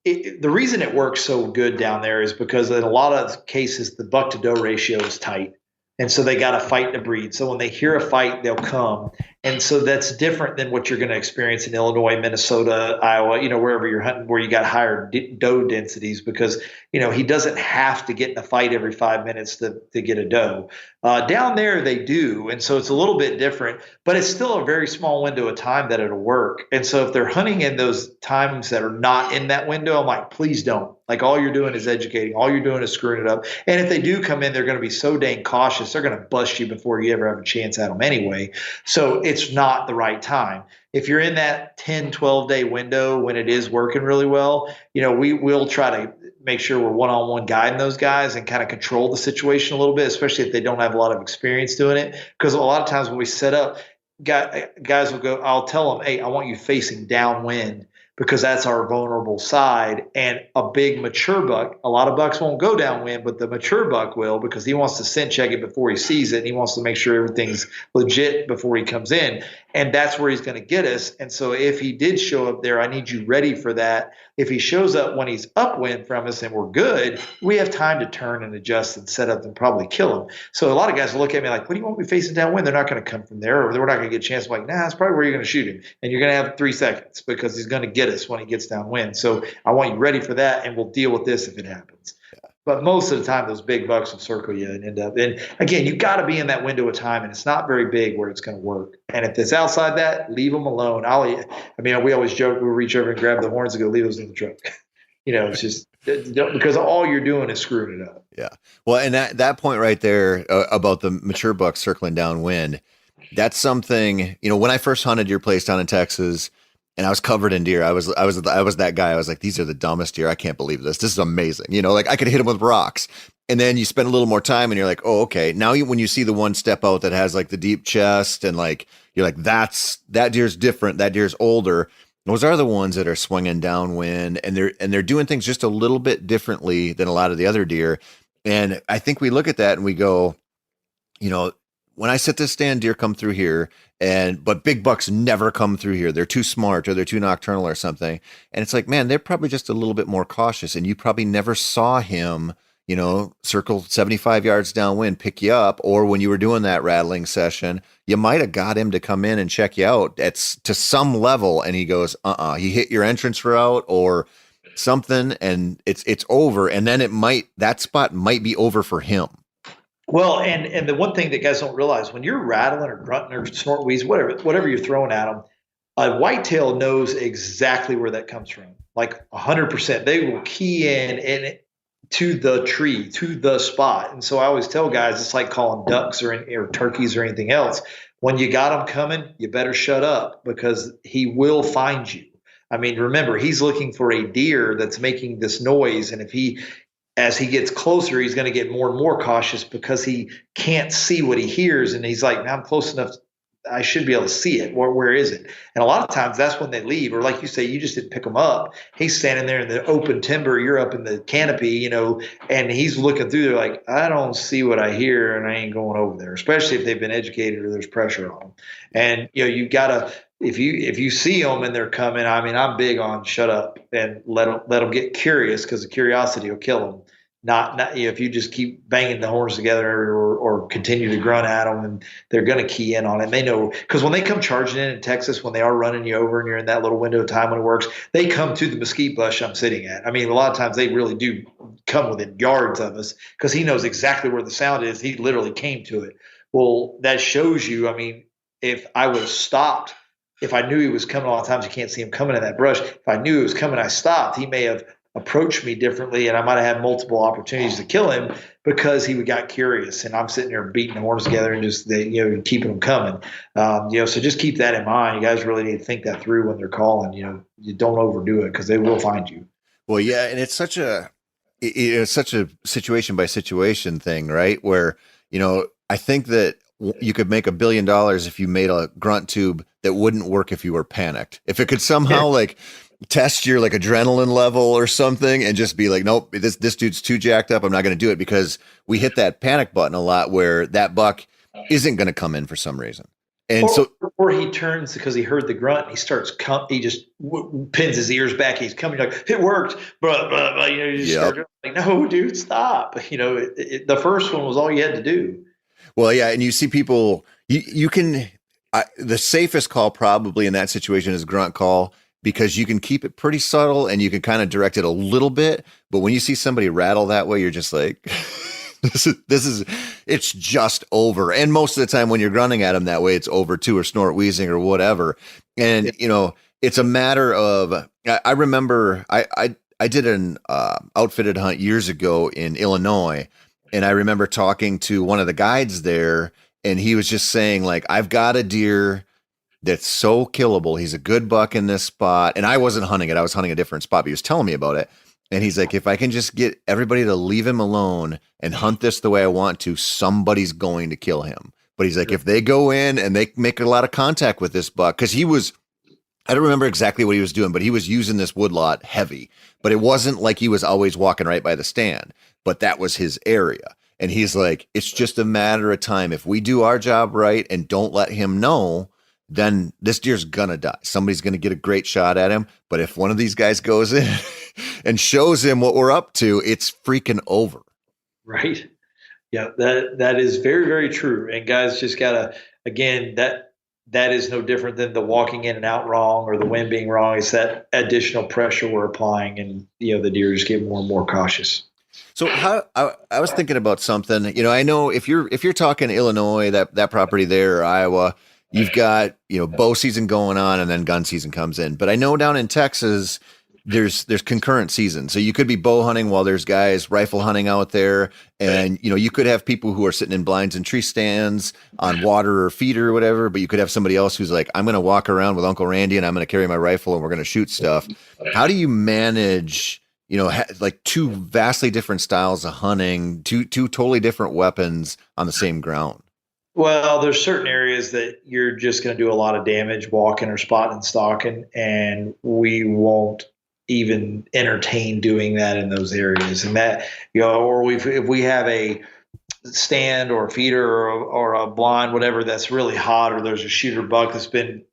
the reason it works so good down there is because in a lot of cases, the buck to doe ratio is tight. And so they got to fight to breed. So when they hear a fight, they'll come. And so that's different than what you're going to experience in Illinois, Minnesota, Iowa, you know, wherever you're hunting, where you got higher doe densities, because, you know, he doesn't have to get in a fight every 5 minutes to get a doe. Down there, they do. And so it's a little bit different, but it's still a very small window of time that it'll work. And so if they're hunting in those times that are not in that window, I'm like, please don't. Like all you're doing is educating. All you're doing is screwing it up. And if they do come in, they're going to be so dang cautious. They're going to bust you before you ever have a chance at them anyway. So it's not the right time. If you're in that 10, 12-day window when it is working really well, you know, we will try to make sure we're one-on-one guiding those guys and kind of control the situation a little bit, especially if they don't have a lot of experience doing it. Because a lot of times when we set up, guys will go, I'll tell them, hey, I want you facing downwind, because that's our vulnerable side. And a big mature buck, a lot of bucks won't go downwind, but the mature buck will, because he wants to scent check it before he sees it. And he wants to make sure everything's legit before he comes in. And that's where he's going to get us. And so if he did show up there, I need you ready for that. If he shows up when he's upwind from us and we're good, we have time to turn and adjust and set up and probably kill him. So a lot of guys will look at me like, what do you want me facing downwind? They're not going to come from there, or we're not going to get a chance. I'm like, nah, that's probably where you're going to shoot him. And you're going to have 3 seconds because he's going to get us when he gets downwind. So I want you ready for that, and we'll deal with this if it happens. But most of the time, those big bucks will circle you and end up. And again, you got to be in that window of time, and it's not very big where it's going to work. And if it's outside that, leave them alone. We always joke, we reach over and grab the horns and go, leave those in the truck. You know, it's just because all you're doing is screwing it up. Yeah. Well, and that point right there about the mature buck circling downwind, that's something, you know, when I first hunted your place down in Texas, and I was covered in deer. I was that guy. I was like, these are the dumbest deer. I can't believe this. This is amazing. You know, like I could hit them with rocks. And then you spend a little more time and you're like, oh, okay. Now when you see the one step out that has like the deep chest and like, you're like, that deer's different. That deer's older. Those are the ones that are swinging downwind, and they're doing things just a little bit differently than a lot of the other deer. And I think we look at that and we go, you know, when I sit this stand, deer come through here, but big bucks never come through here. They're too smart or they're too nocturnal or something. And it's like, man, they're probably just a little bit more cautious, and you probably never saw him, you know, circle 75 yards downwind, pick you up, or when you were doing that rattling session, you might have got him to come in and check you out to some level. And he goes, he hit your entrance route or something, and it's over. And then that spot might be over for him. Well, and the one thing that guys don't realize, when you're rattling or grunting or snort wheeze, whatever you're throwing at them, a whitetail knows exactly where that comes from, like 100%. They will key in to the tree, to the spot. And so I always tell guys, it's like calling ducks or turkeys or anything else. When you got him coming, you better shut up, because he will find you. I mean, remember, he's looking for a deer that's making this noise, and as he gets closer, he's going to get more and more cautious because he can't see what he hears. And he's like, I'm close enough. I should be able to see it. Where is it? And a lot of times that's when they leave. Or like you say, you just didn't pick him up. He's standing there in the open timber. You're up in the canopy, and he's looking through there like, I don't see what I hear, and I ain't going over there, especially if they've been educated or there's pressure on them. And, you got to, if you see them and they're coming, I mean, I'm big on shut up and let them get curious, because the curiosity will kill them. Not if you just keep banging the horns together or continue to grunt at them, and they're going to key in on it. And they know, because when they come charging in Texas, when they are running you over and you're in that little window of time when it works, they come to the mesquite bush I'm sitting at. I mean, a lot of times they really do come within yards of us, because he knows exactly where the sound is. He literally came to it. Well, that shows you, I mean, if I would have stopped, if I knew he was coming, a lot of times you can't see him coming in that brush. If I knew he was coming, I stopped, he may have approached me differently, and I might have had multiple opportunities to kill him because he got curious, and I'm sitting there beating the horns together and just keeping them coming. So just keep that in mind. You guys really need to think that through when they're calling. You don't overdo it, because they will find you. Well, yeah, and it's such a situation by situation thing, right? Where I think that you could make $1 billion if you made a grunt tube that wouldn't work if you were panicked. If it could somehow test your adrenaline level or something and just be like, nope, this dude's too jacked up, I'm not going to do it, because we hit that panic button a lot where that buck isn't going to come in for some reason. And or he turns because he heard the grunt. He just pins his ears back. He's coming like, it worked, but you just start like, no, dude, stop. The first one was all you had to do. Well, yeah. And you see people, you can, the safest call probably in that situation is grunt call, because you can keep it pretty subtle and you can kind of direct it a little bit. But when you see somebody rattle that way, you're just like, it's just over. And most of the time when you're grunting at them that way, it's over too, or snort wheezing or whatever. And, it's a matter of, I remember I did an outfitted hunt years ago in Illinois. And I remember talking to one of the guides there, and he was just saying, I've got a deer that's so killable. He's a good buck in this spot. And I wasn't hunting it. I was hunting a different spot, but he was telling me about it. And he's like, if I can just get everybody to leave him alone and hunt this the way I want to, somebody's going to kill him. But he's like, if they go in and they make a lot of contact with this buck, because I don't remember exactly what he was doing, but he was using this woodlot heavy. But it wasn't like he was always walking right by the stand, but that was his area. And he's like, it's just a matter of time. If we do our job right and don't let him know, then this deer's gonna die. Somebody's gonna get a great shot at him. But if one of these guys goes in and shows him what we're up to, it's freaking over. Right. Yeah, that is very, very true. And guys just gotta, again, that is no different than the walking in and out wrong or the wind being wrong. It's that additional pressure we're applying, and the deer just get more and more cautious. So I was thinking about something. I know if you're talking Illinois, that property there, or Iowa, you've got, bow season going on and then gun season comes in. But I know down in Texas, there's concurrent season. So you could be bow hunting while there's guys rifle hunting out there. And, you could have people who are sitting in blinds and tree stands on water or feeder or whatever. But you could have somebody else who's like, I'm going to walk around with Uncle Randy and I'm going to carry my rifle and we're going to shoot stuff. How do you manage, two vastly different styles of hunting, two totally different weapons on the same ground? Well, there's certain areas that you're just going to do a lot of damage walking or spotting and stalking, and we won't even entertain doing that in those areas. And that, or if we have a stand or a feeder or a blind, whatever, that's really hot, or there's a shooter buck that's been,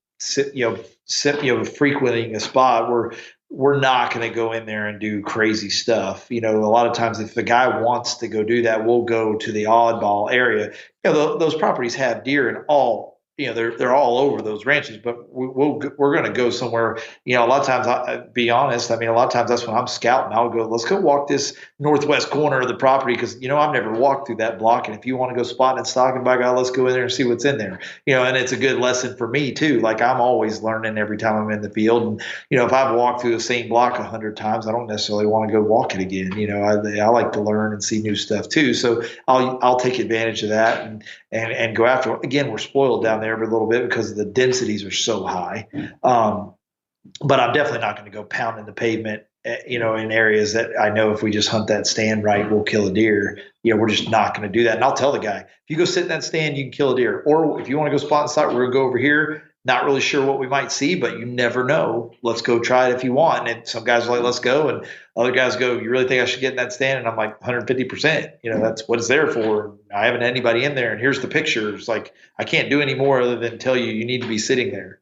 frequenting a spot, we're not going to go in there and do crazy stuff. A lot of times if the guy wants to go do that, we'll go to the oddball area. Those properties have deer in all they're all over those ranches, but we're going to go somewhere. A lot of times, be honest, I mean, a lot of times that's when I'm scouting. I'll go, let's go walk this northwest corner of the property because I've never walked through that block, and if you want to go spotting and stalking, by God, let's go in there and see what's in there. And it's a good lesson for me too. Like I'm always learning every time I'm in the field, and if I've walked through the same block 100 times, I don't necessarily want to go walk it again. I like to learn and see new stuff too, so I'll take advantage of that and go after it. Again, we're spoiled down there a little bit because the densities are so high. But I'm definitely not going to go pounding the pavement, in areas that I know if we just hunt that stand right, we'll kill a deer. We're just not going to do that. And I'll tell the guy, if you go sit in that stand, you can kill a deer. Or if you want to go spot and stalk, we're going to go over here. Not really sure what we might see, but you never know. Let's go try it if you want. And some guys are like, let's go. And other guys go, you really think I should get in that stand? And I'm like, 150%. That's what it's there for. I haven't had anybody in there. And here's the pictures. Like, I can't do any more other than tell you need to be sitting there.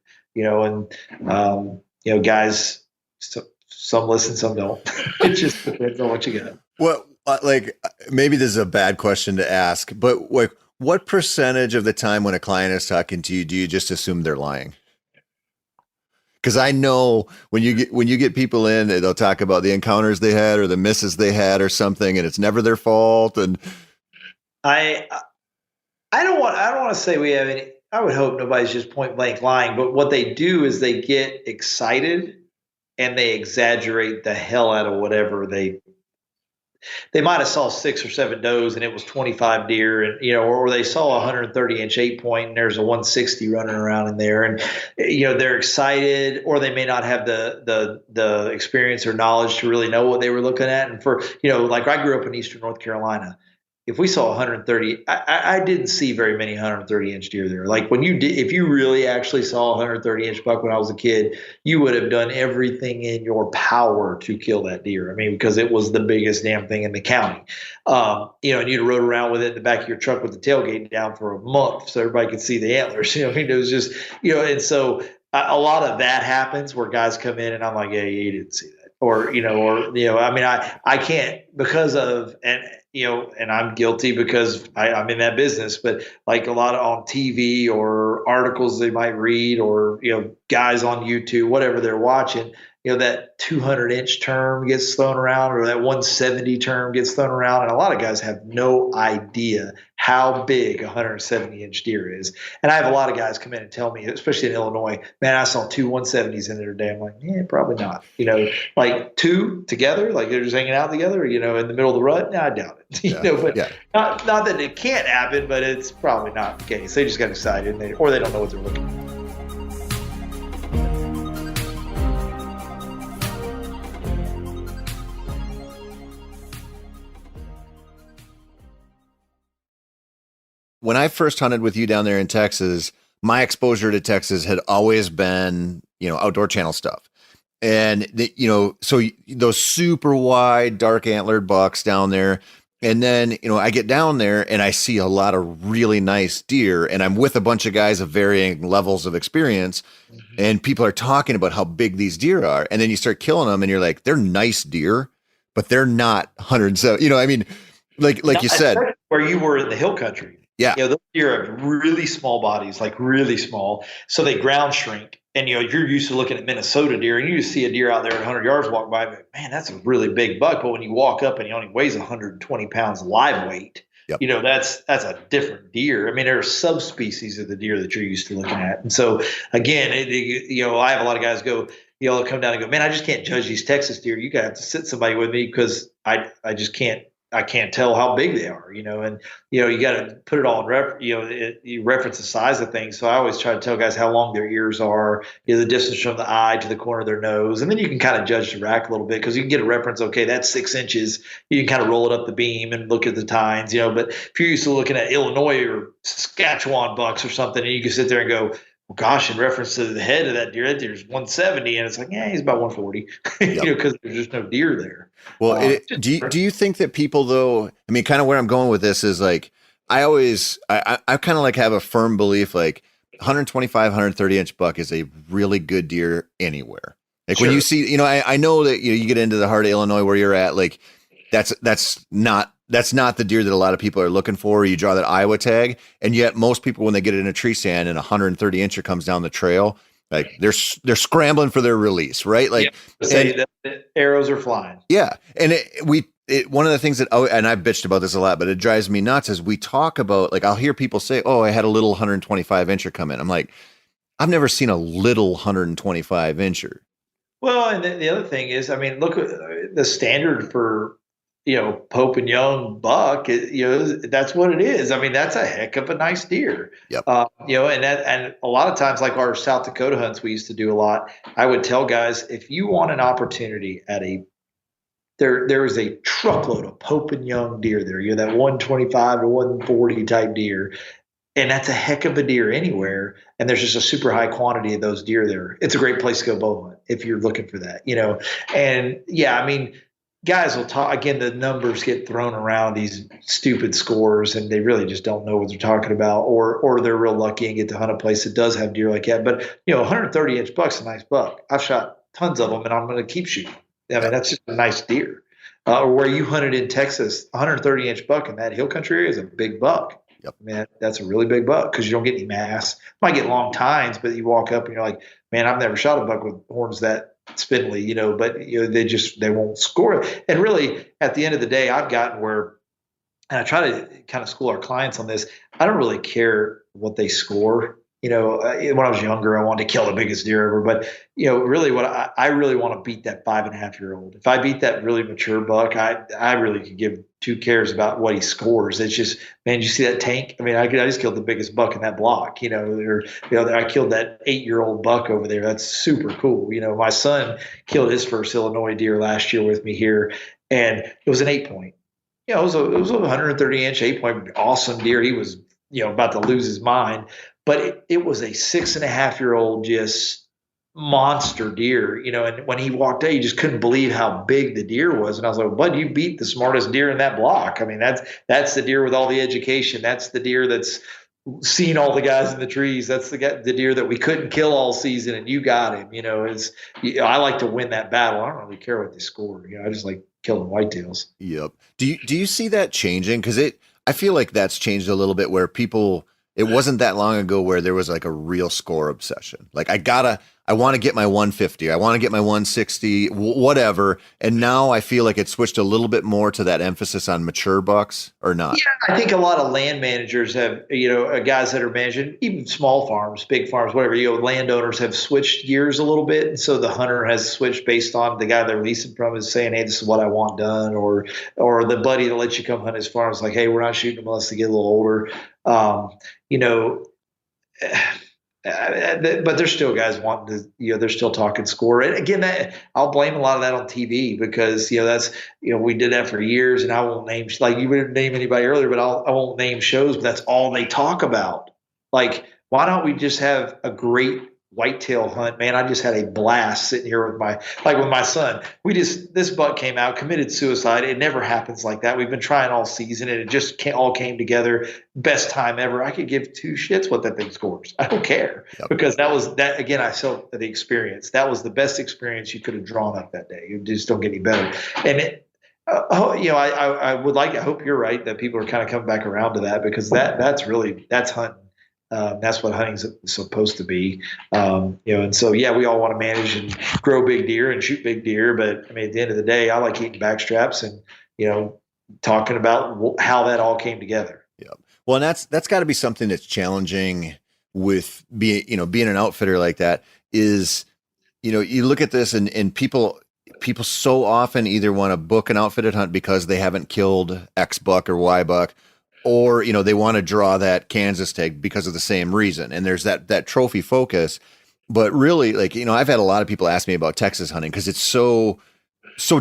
Guys, some listen, some don't. It just depends on what you got. Well, maybe this is a bad question to ask, but what percentage of the time when a client is talking to you, do you just assume they're lying? Because I know when you get people in, they'll talk about the encounters they had or the misses they had or something, and it's never their fault. And I don't want to say we have any. I would hope nobody's just point blank lying, but what they do is they get excited and they exaggerate the hell out of whatever they might have saw 6 or 7 does and it was 25 deer, and or they saw a 130-inch 8-point and there's a 160 running around in there, and they're excited, or they may not have the experience or knowledge to really know what they were looking at. And for like I grew up in Eastern North Carolina. If we saw 130, I didn't see very many 130-inch deer there. Like if you really actually saw a 130-inch buck when I was a kid, you would have done everything in your power to kill that deer. I mean, because it was the biggest damn thing in the county. And you'd rode around with it in the back of your truck with the tailgate down for a month so everybody could see the antlers. It was just, and so a lot of that happens where guys come in and I'm like, yeah, you didn't see that. I mean, I can't because of, and I'm guilty because I'm in that business, but like a lot of on TV or articles they might read or, guys on YouTube, whatever they're watching, that 200-inch term gets thrown around or that 170 term gets thrown around. And a lot of guys have no idea how big a 170-inch deer is. And I have a lot of guys come in and tell me, especially in Illinois, man, I saw 2 170s in there today. I'm like, yeah, probably not. Like 2 together, like they're just hanging out together, in the middle of the rut. No, I doubt it. But not that it can't happen, but it's probably not the case. They just got excited or they don't know what they're looking at. When I first hunted with you down there in Texas, my exposure to Texas had always been, outdoor channel stuff. And, so those super wide, dark antlered bucks down there. And then, I get down there and I see a lot of really nice deer, and I'm with a bunch of guys of varying levels of experience, and people are talking about how big these deer are. And then you start killing them and you're like, they're nice deer, but they're not 107. I mean, like you said, where you were in the hill country. Yeah. Those deer have really small bodies, like really small. So they ground shrink. And, you're used to looking at Minnesota deer and you just see a deer out there at 100 yards walk by, but man, that's a really big buck. But when you walk up and he only weighs 120 pounds live weight, yep. That's a different deer. I mean, there are subspecies of the deer that you're used to looking at. And so again, I have a lot of guys go, they'll come down and go, man, I just can't judge these Texas deer. You got to have to sit somebody with me because I just can't. I can't tell how big they are, and you got to put it all in you reference the size of things. So I always try to tell guys how long their ears are, the distance from the eye to the corner of their nose. And then you can kind of judge the rack a little bit because you can get a reference. Okay, that's 6 inches. You can kind of roll it up the beam and look at the tines, but if you're used to looking at Illinois or Saskatchewan bucks or something, and you can sit there and go, well, gosh, in reference to the head of that deer's 170, and it's like, yeah, he's about 140, because there's just no deer there. Well, do you think that people, though, I mean, kind of where I'm going with this is like, I kind of like have a firm belief, like 125, 130-inch buck is a really good deer anywhere. Like when you see, I know that you get into the heart of Illinois where you're at, like that's not That's not the deer that a lot of people are looking for. You draw that Iowa tag, and yet most people, when they get it in a tree stand and a 130 incher comes down the trail, like they're scrambling for their release, right? Like, say that the arrows are flying. Yeah, and one of the things that, and I've bitched about this a lot, but it drives me nuts is we talk about, like, I'll hear people say, "Oh, I had a little 125 incher come in." I'm like, I've never seen a little 125 incher. Well, and the other thing is, I mean, look at the standard for, Pope and Young buck. That's what it is. I mean, that's a heck of a nice deer. Yep. And a lot of times, like our South Dakota hunts, we used to do a lot. I would tell guys, if you want an opportunity there is a truckload of Pope and Young deer there. You're that 125 to 140 type deer. And that's a heck of a deer anywhere. And there's just a super high quantity of those deer there. It's a great place to go bow hunt if you're looking for that, And yeah, I mean, guys will talk again. The numbers get thrown around, these stupid scores, and they really just don't know what they're talking about, or they're real lucky and get to hunt a place that does have deer like that. But 130 inch buck's a nice buck. I've shot tons of them, and I'm going to keep shooting. I mean, that's just a nice deer. Or where you hunted in Texas, 130 inch buck in that hill country area is a big buck. Yep. Man, that's a really big buck because you don't get any mass. Might get long tines, but you walk up and you're like, man, I've never shot a buck with horns that spindly, but they won't score it. And really, at the end of the day, I've gotten where, and I try to kind of school our clients on this. I don't really care what they score. When I was younger, I wanted to kill the biggest deer ever. But, really what I really want to beat that 5.5-year-old. If I beat that really mature buck, I really could give two cares about what he scores. It's just, man, you see that tank? I mean, I just killed the biggest buck in that block, I killed that 8-year-old buck over there. That's super cool. My son killed his first Illinois deer last year with me here, and it was an 8-point. It was a 130 inch 8-point, awesome deer. He was, about to lose his mind. But it was a 6.5-year-old just monster deer, and when he walked out, you just couldn't believe how big the deer was. And I was like, bud, you beat the smartest deer in that block. I mean, that's the deer with all the education. That's the deer that's seen all the guys in the trees. That's the deer that we couldn't kill all season, and you got him. I like to win that battle. I don't really care what they score. I just like killing whitetails. Yep. Do you see that changing? Because I feel like that's changed a little bit where people. It wasn't that long ago where there was like a real score obsession. Like I want to get my 150. I want to get my 160, whatever. And now I feel like it switched a little bit more to that emphasis on mature bucks, or not. Yeah, I think a lot of land managers have, guys that are managing even small farms, big farms, whatever, landowners have switched gears a little bit. And so the hunter has switched based on the guy they're leasing from is saying, hey, this is what I want done. Or the buddy that lets you come hunt his farm is like, hey, we're not shooting them unless they get a little older. But there's still guys wanting to, they're still talking score. And again, I'll blame a lot of that on TV because, that's, we did that for years, and I won't name, like you wouldn't name anybody earlier, but I won't name shows, but that's all they talk about. Like, why don't we just have a great whitetail hunt? Man, I just had a blast sitting here with my son. This buck came out, committed suicide. It never happens like that. We've been trying all season, and it just all came together. Best time ever. I could give two shits what that thing scores. I don't care. Yep. Because that again, I saw the experience. That was the best experience you could have drawn up that day. You just don't get any better. And I would like, I hope you're right that people are kind of coming back around to that, because that's hunting. That's what hunting's supposed to be, and so, yeah, we all want to manage and grow big deer and shoot big deer. But I mean, at the end of the day, I like eating backstraps and, talking about how that all came together. Yeah. Well, and that's gotta be something that's challenging with being an outfitter like that is, you look at this and people so often either want to book an outfitted hunt because they haven't killed X buck or Y buck, or, they want to draw that Kansas tag because of the same reason. And there's that trophy focus. But really, like, I've had a lot of people ask me about Texas hunting because it's so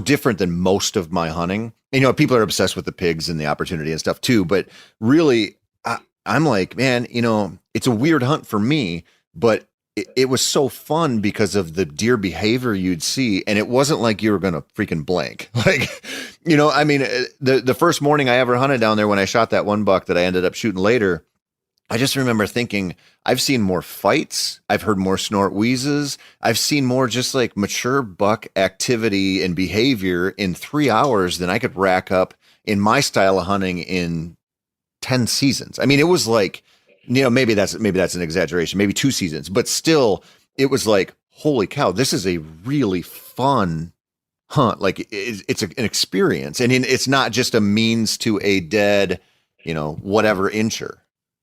different than most of my hunting. And, people are obsessed with the pigs and the opportunity and stuff too. But really, I'm like, man, it's a weird hunt for me, but it was so fun because of the deer behavior you'd see. And it wasn't like you were going to freaking blank. Like, I mean, the first morning I ever hunted down there when I shot that one buck that I ended up shooting later, I just remember thinking, I've seen more fights. I've heard more snort wheezes. I've seen more just like mature buck activity and behavior in 3 hours than I could rack up in my style of hunting in 10 seasons. I mean, it was like, maybe that's an exaggeration, maybe 2 seasons, but still it was like, holy cow, this is a really fun hunt. Like it's an experience, and it's not just a means to a dead, whatever incher.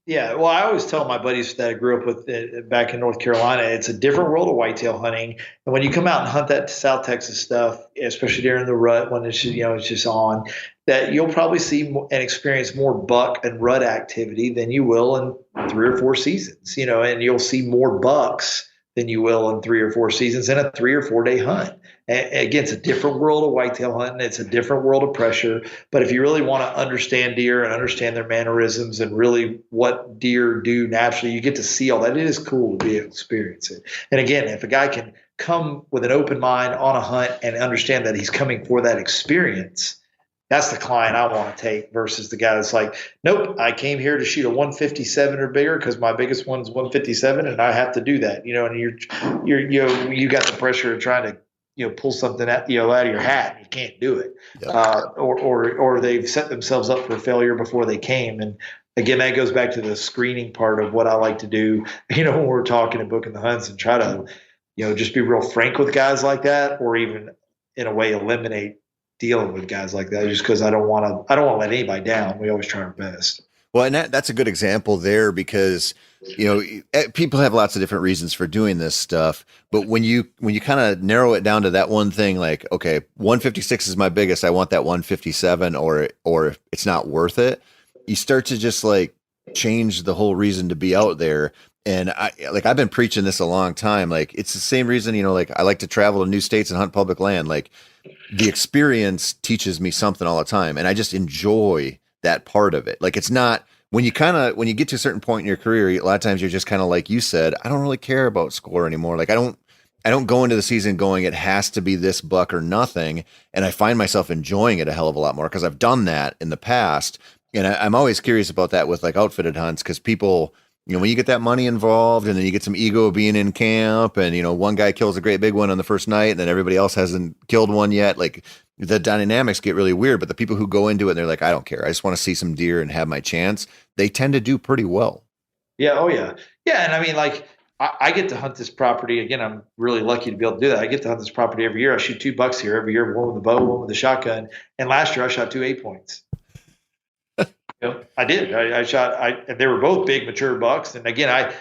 Yeah, well, I always tell my buddies that I grew up with back in North Carolina, it's a different world of whitetail hunting. And when you come out and hunt that South Texas stuff, especially during the rut when it's just on, that you'll probably see and experience more buck and rut activity than you will in 3 or 4 seasons. And you'll see more bucks than you will in 3 or 4 seasons in a 3 or 4 day hunt. And again, it's a different world of whitetail hunting. It's a different world of pressure. But if you really want to understand deer and understand their mannerisms and really what deer do naturally, you get to see all that. It is cool to be able to experience it. And again, if a guy can come with an open mind on a hunt and understand that he's coming for that experience, that's the client I want to take versus the guy that's like, nope, I came here to shoot a 157 or bigger because my biggest one's 157 and I have to do that. And you got the pressure of trying to pull something out of your hat and you can't do it. Yep. Or they've set themselves up for failure before they came. And again, that goes back to the screening part of what I like to do, when we're talking and booking the hunts, and try to, just be real frank with guys like that, or even in a way eliminate dealing with guys like that, just because I don't want to let anybody down. We always try our best. Well, and that's a good example there because, people have lots of different reasons for doing this stuff. But when you kind of narrow it down to that one thing, like, okay, 156 is my biggest, I want that 157, or it's not worth it. You start to just like change the whole reason to be out there. And I've been preaching this a long time. Like, it's the same reason, like I like to travel to new states and hunt public land. Like, the experience teaches me something all the time. And I just enjoy that part of it. Like, it's not, when you get to a certain point in your career, a lot of times you're just kind of like you said, I don't really care about score anymore. Like, I don't go into the season going, it has to be this buck or nothing. And I find myself enjoying it a hell of a lot more because I've done that in the past. And I'm always curious about that with like outfitted hunts, because people, when you get that money involved and then you get some ego of being in camp and, one guy kills a great big one on the first night and then everybody else hasn't killed one yet, like the dynamics get really weird. But the people who go into it and they're like, I don't care, I just want to see some deer and have my chance, they tend to do pretty well. Yeah. Oh yeah. Yeah. And I mean, like, I get to hunt this property. Again, I'm really lucky to be able to do that. I get to hunt this property every year. I shoot 2 bucks here every year, one with the bow, one with the shotgun. And last year I shot 2 8-points. I did. They were both big, mature bucks. And again,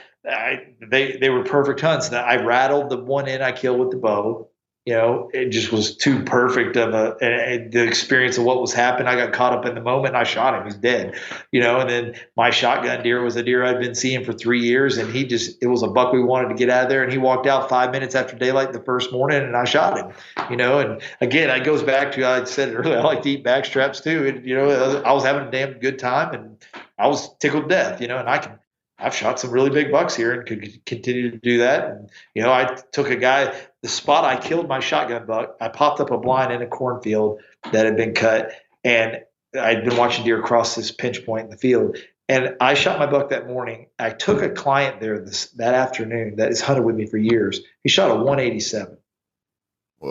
they were perfect hunts. I rattled the one in I killed with the bow. It just was too perfect of the experience of what was happening. I got caught up in the moment and I shot him. He's dead, and then my shotgun deer was a deer I'd been seeing for 3 years. And it was a buck we wanted to get out of there. And he walked out 5 minutes after daylight the first morning and I shot him, and again, it goes back to, I said it earlier, I like to eat back straps too. And, I was having a damn good time and I was tickled to death, and I've shot some really big bucks here and could continue to do that. And, I took a guy, the spot I killed my shotgun buck, I popped up a blind in a cornfield that had been cut. And I'd been watching deer across this pinch point in the field. And I shot my buck that morning. I took a client there that afternoon that has hunted with me for years. He shot a 187. Whoa.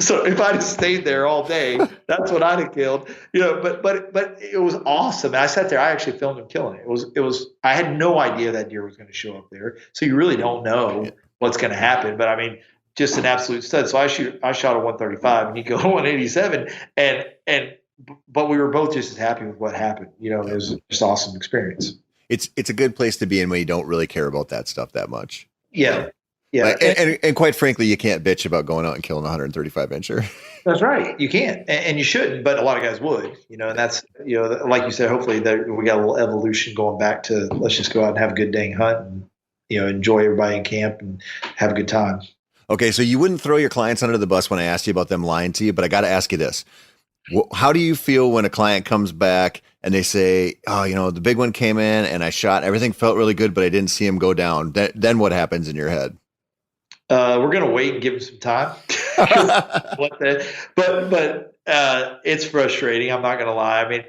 So if I'd have stayed there all day, that's what I'd have killed, but it was awesome. And I sat there, I actually filmed him killing it. It was, I had no idea that deer was going to show up there. So you really don't know what's going to happen, but I mean, just an absolute stud. So I shot a 135 and he go 187 but we were both just as happy with what happened. It was just an awesome experience. It's a good place to be in when you don't really care about that stuff that much. Yeah. Yeah. Like, and quite frankly, you can't bitch about going out and killing a 135 incher. That's right. You can't, and you shouldn't, but a lot of guys would, and that's, like you said, hopefully we got a little evolution going back to, let's just go out and have a good dang hunt and, enjoy everybody in camp and have a good time. Okay. So you wouldn't throw your clients under the bus when I asked you about them lying to you, but I got to ask you this. How do you feel when a client comes back and they say, oh, the big one came in and I shot, everything felt really good, but I didn't see him go down. Then what happens in your head? We're going to wait and give him some time. But it's frustrating. I'm not going to lie. I mean,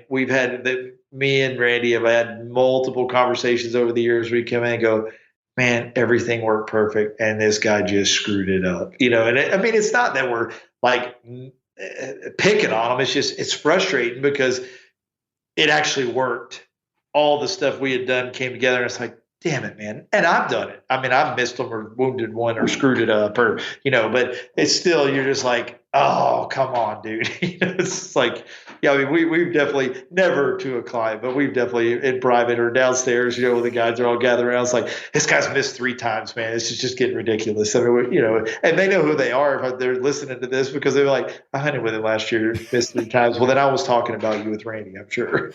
me and Randy have had multiple conversations over the years where we come in and go, man, everything worked perfect. And this guy just screwed it up, and it's not that we're like picking on them. It's frustrating because it actually worked. All the stuff we had done came together, and it's like, damn it, man. And I've done it. I mean, I've missed them or wounded one or screwed it up or, but it's still, you're just like, oh, come on, dude. It's like, yeah, I mean, we've definitely never to a client, but we've definitely in private or downstairs, when the guys are all gathering around. It's like, this guy's missed 3 times, man. It's just getting ridiculous. I mean, and they know who they are if they're listening to this because they're like, I hunted with him last year, missed 3 times. Well, then I was talking about you with Randy, I'm sure.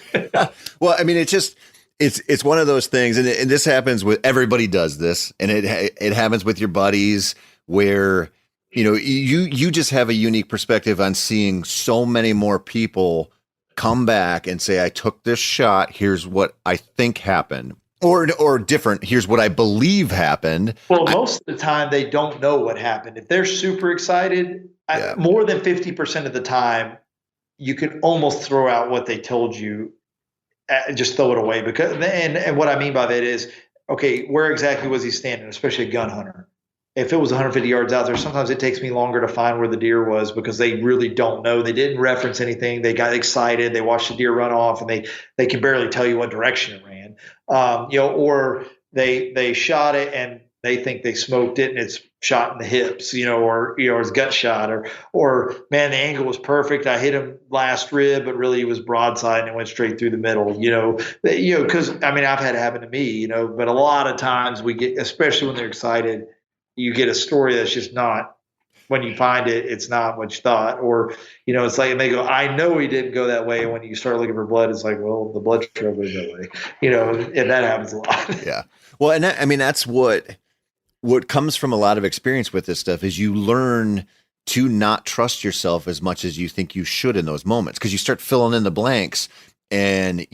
Well, I mean, it's one of those things, and this happens with everybody does this, and it happens with your buddies where you just have a unique perspective on seeing so many more people come back and say, I took this shot. Here's what I think happened, or different. Here's what I believe happened. Well, most of the time they don't know what happened. If they're super excited, more than 50% of the time, you can almost throw out what they told you. Just throw it away because, and what I mean by that is, okay, where exactly was he standing? Especially a gun hunter. If it was 150 yards out there, sometimes it takes me longer to find where the deer was because they really don't know. They didn't reference anything. They got excited. They watched the deer run off, and they can barely tell you what direction it ran. Or they shot it and they think they smoked it and it's shot in the hips, or it's gut shot, or man, the angle was perfect. I hit him last rib, but really it was broadside and it went straight through the middle, because I mean, I've had it happen to me, but a lot of times we get, especially when they're excited, you get a story that's just not, when you find it, it's not what you thought, or, it's like, and they go, I know he didn't go that way. And when you start looking for blood, it's like, well, the blood trail goes that way, and that happens a lot. Yeah. Well, and I mean, that's what comes from a lot of experience with this stuff is you learn to not trust yourself as much as you think you should in those moments. Cause you start filling in the blanks and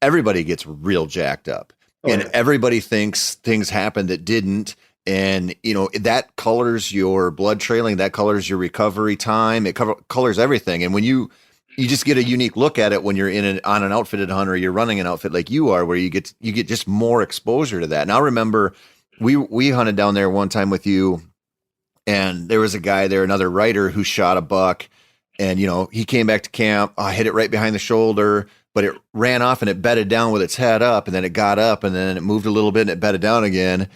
everybody gets real jacked up and everybody thinks things happened that didn't. And, that colors your blood trailing, that colors your recovery time. It colors everything. And when you just get a unique look at it when you're on an outfitted hunt or you're running an outfit like you are, where you get just more exposure to that. And I remember we hunted down there one time with you, and there was a guy there, another writer, who shot a buck, and he came back to camp. I hit it right behind the shoulder, but it ran off and it bedded down with its head up, and then it got up and then it moved a little bit and it bedded down again.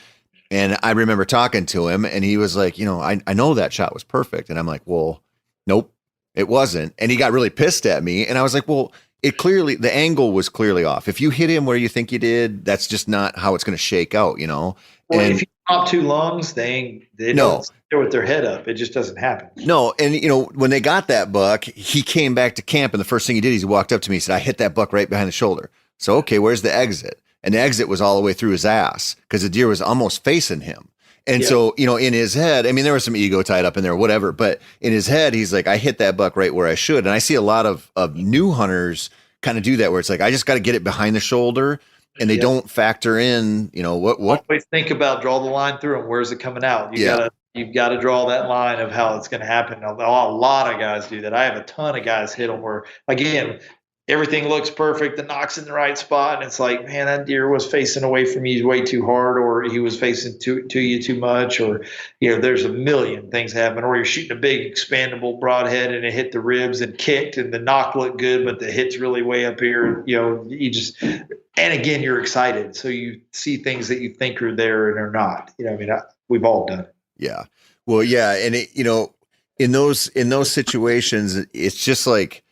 And I remember talking to him, and he was like, I know that shot was perfect, and I'm like, well, nope, it wasn't. And he got really pissed at me, and I was like, well, the angle was clearly off. If you hit him where you think you did, that's just not how it's going to shake out, Well, if you pop 2 lungs, they don't sit with their head up. It just doesn't happen. No. And, when they got that buck, he came back to camp, and the first thing he did is he walked up to me and said, I hit that buck right behind the shoulder. So, okay, where's the exit? And the exit was all the way through his ass because the deer was almost facing him. And so, in his head, I mean, there was some ego tied up in there, whatever, but in his head, he's like, I hit that buck right where I should. And I see a lot of new hunters kind of do that, where it's like, I just got to get it behind the shoulder, and they don't factor in, what. Always think about, draw the line through them. Where's it coming out? You've got to draw that line of how it's going to happen. A lot of guys do that. I have a ton of guys hit them where, again, everything looks perfect, the knock's in the right spot, and it's like, man, that deer was facing away from you way too hard, or he was facing to you too much, or there's a million things happen, or you're shooting a big expandable broadhead and it hit the ribs and kicked, and the knock looked good, but the hit's really way up here. You just, and again, you're excited, so you see things that you think are there and are not. We've all done it. Yeah. Well, yeah, and in those situations, it's just like,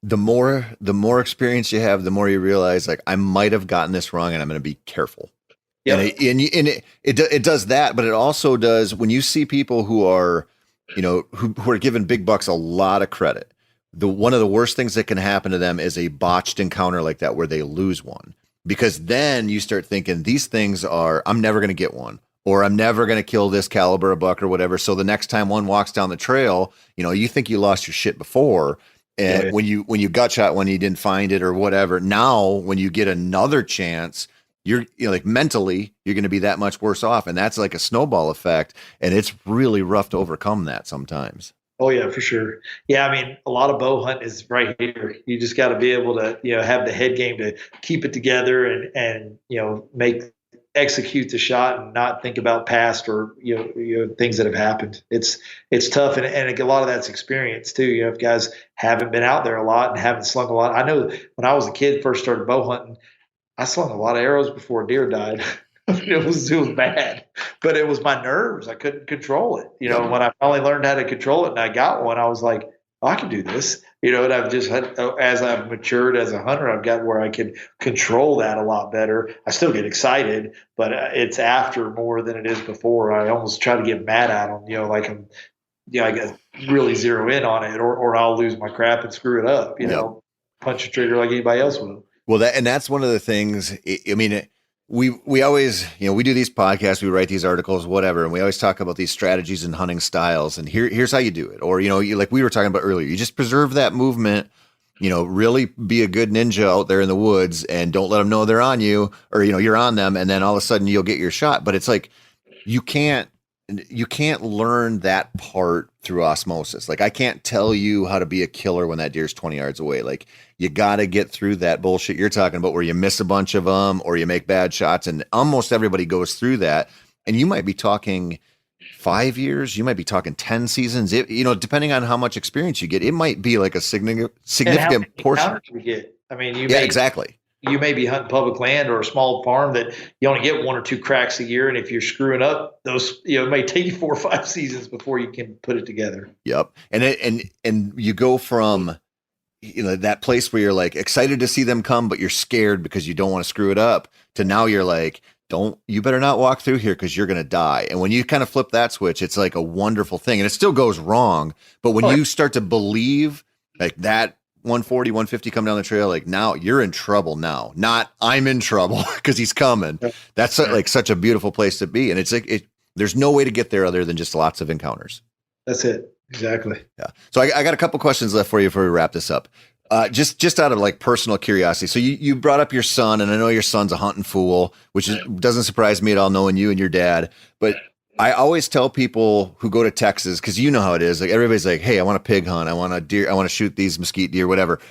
the more experience you have, the more you realize, like, I might have gotten this wrong, and I'm going to be careful. Yeah. And it does that, but it also does when you see people who are, who are giving big bucks a lot of credit. One of the worst things that can happen to them is a botched encounter like that, where they lose one, because then you start thinking these things are, I'm never going to get one, or I'm never going to kill this caliber of buck or whatever. So the next time one walks down the trail, you think you lost your shit before. And when you gut shot when you didn't find it or whatever, now when you get another chance, you're like mentally, you're going to be that much worse off. And that's like a snowball effect. And it's really rough to overcome that sometimes. Oh yeah, for sure. Yeah. I mean, a lot of bow hunt is right here. You just got to be able to, have the head game to keep it together and make execute the shot and not think about past or things that have happened. It's tough, and a lot of that's experience too. If guys haven't been out there a lot and haven't slung a lot. I know when I was a kid, first started bow hunting, I slung a lot of arrows before a deer died. It was bad, but it was my nerves. I couldn't control it. When I finally learned how to control it and I got one, I was like, oh, I can do this. And I've just had, as I've matured as a hunter, I've got where I can control that a lot better. I still get excited, but it's after more than it is before. I almost try to get mad at them, like I got really zero in on it, or I'll lose my crap and screw it up, punch a trigger like anybody else will. Well, that's one of the things. I mean, we always, we do these podcasts, we write these articles, whatever, and we always talk about these strategies and hunting styles. And here's how you do it. Or, like we were talking about earlier, you just preserve that movement, really be a good ninja out there in the woods and don't let them know they're on you, or, you're on them. And then all of a sudden you'll get your shot. But it's like, you can't learn that part through osmosis. Like, I can't tell you how to be a killer when that deer's 20 yards away. Like, you got to get through that bullshit you're talking about where you miss a bunch of them or you make bad shots. And almost everybody goes through that. And you might be talking 5 years, you might be talking 10 seasons. Depending on how much experience you get, it might be like a significant portion. You get. I mean, exactly. You may be hunting public land or a small farm that you only get 1 or 2 cracks a year. And if you're screwing up those, it may take you 4 or 5 seasons before you can put it together. Yep. And you go from, that place where you're like excited to see them come, but you're scared because you don't want to screw it up, to now you're like, you better not walk through here because you're going to die. And when you kind of flip that switch, it's like a wonderful thing, and it still goes wrong. But when you start to believe like that 140, 150 come down the trail, like, now you're in trouble now, not I'm in trouble because he's coming. That's like such a beautiful place to be. And it's like, there's no way to get there other than just lots of encounters. That's it. Exactly. Yeah. So I got a couple questions left for you before we wrap this up. Just out of like personal curiosity. So you brought up your son, and I know your son's a hunting fool, which doesn't surprise me at all, knowing you and your dad. But I always tell people who go to Texas, because you know how it is. Like, everybody's like, hey, I want a pig hunt. I want a deer. I want to shoot these mesquite deer, whatever.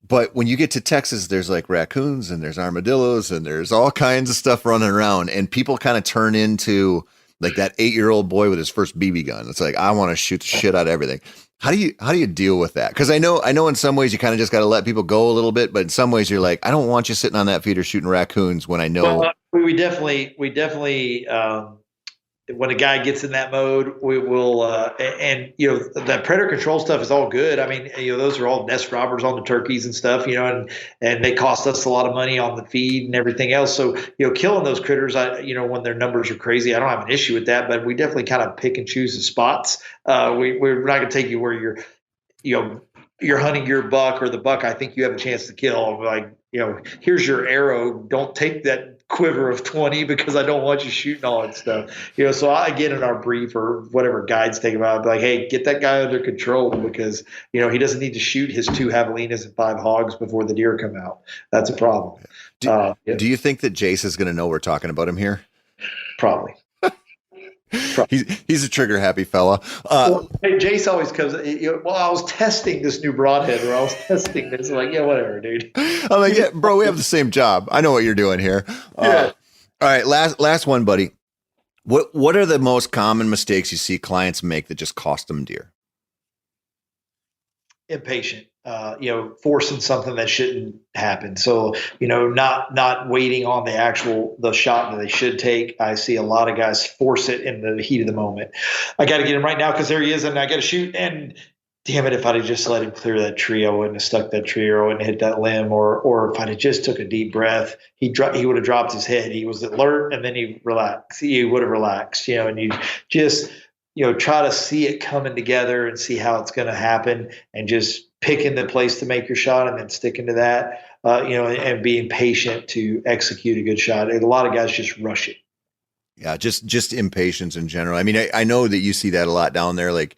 But when you get to Texas, there's like raccoons and there's armadillos and there's all kinds of stuff running around, and people kind of turn into like that 8-year-old boy with his first BB gun. It's like, I want to shoot the shit out of everything. How do you deal with that? Because I know in some ways you kind of just got to let people go a little bit, but in some ways you're like, I don't want you sitting on that feeder shooting raccoons when I know. Well, we definitely when a guy gets in that mode, we will, and that predator control stuff is all good. I mean, those are all nest robbers on the turkeys and stuff, and they cost us a lot of money on the feed and everything else. So, killing those critters, when their numbers are crazy, I don't have an issue with that, but we definitely kind of pick and choose the spots. We're not going to take you where you're hunting your buck or the buck I think you have a chance to kill. Like, here's your arrow. Don't take that quiver of 20 because I don't want you shooting all that stuff. So I get in our brief or whatever guides take about, I'd be like, hey, get that guy under control because, he doesn't need to shoot his 2 javelinas and 5 hogs before the deer come out. That's a problem. Do you think that Jace is going to know we're talking about him here? Probably. He's a trigger happy fella. Hey, Jace always comes. Well, I was testing this new broadhead, or I was testing this. I'm like, yeah, whatever, dude. I'm like, yeah, bro, we have the same job. I know what you're doing here. Yeah. All right, last one, buddy. What are the most common mistakes you see clients make that just cost them deer? Impatient, forcing something that shouldn't happen. So, not waiting on the shot that they should take. I see a lot of guys force it in the heat of the moment. I got to get him right now because there he is, and I got to shoot. And damn it, if I'd have just let him clear that tree, I wouldn't have stuck that tree, or I wouldn't have hit that limb, or if I'd have just took a deep breath, he would have dropped his head. He was alert, and then he relaxed. He would have relaxed, and you just try to see it coming together and see how it's going to happen, and just picking the place to make your shot and then sticking to that, and being patient to execute a good shot. And a lot of guys just rush it. Yeah, just impatience in general. I mean, I know that you see that a lot down there, like,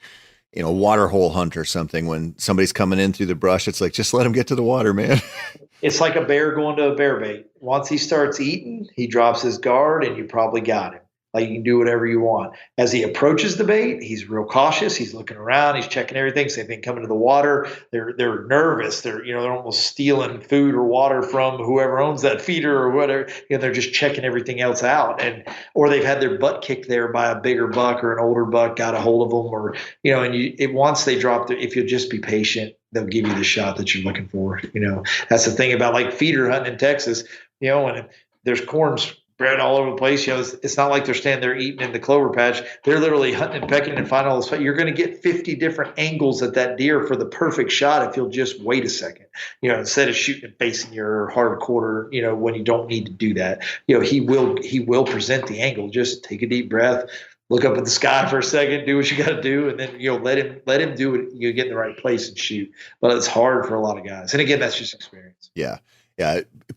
water hole hunt or something. When somebody's coming in through the brush, it's like, just let him get to the water, man. It's like a bear going to a bear bait. Once he starts eating, he drops his guard and you probably got him. Like, you can do whatever you want. As he approaches the bait, he's real cautious. He's looking around. He's checking everything. Same thing coming to the water. They're nervous. They're almost stealing food or water from whoever owns that feeder or whatever. They're just checking everything else out, or they've had their butt kicked there by a bigger buck or an older buck, got a hold of them, or once they drop if you'll just be patient, they'll give you the shot that you're looking for. That's the thing about like feeder hunting in Texas. When there's corn spread all over the place, it's not like they're standing there eating in the clover patch. They're literally hunting and pecking and finding all this. You're going to get 50 different angles at that deer for the perfect shot if you'll just wait a second. Instead of shooting and facing your hard quarter, when you don't need to do that. He will present the angle. Just take a deep breath. Look up at the sky for a second, do what you got to do, and then let him do it. You get in the right place and shoot. But it's hard for a lot of guys, and again, that's just experience. Yeah,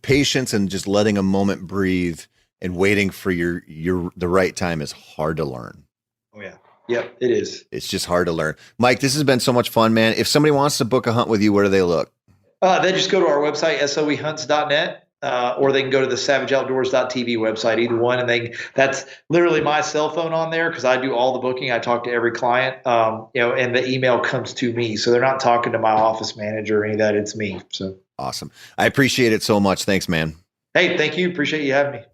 patience and just letting a moment breathe and waiting for the right time is hard to learn. Oh yeah, yep, it is. It's just hard to learn. Mike, this has been so much fun, man. If somebody wants to book a hunt with you, where do they look? They just go to our website, soehunts.net. Or they can go to the savageoutdoors.tv website, either one. And that's literally my cell phone on there because I do all the booking. I talk to every client, and the email comes to me. So they're not talking to my office manager or any of that. It's me. So awesome. I appreciate it so much. Thanks, man. Hey, thank you. Appreciate you having me.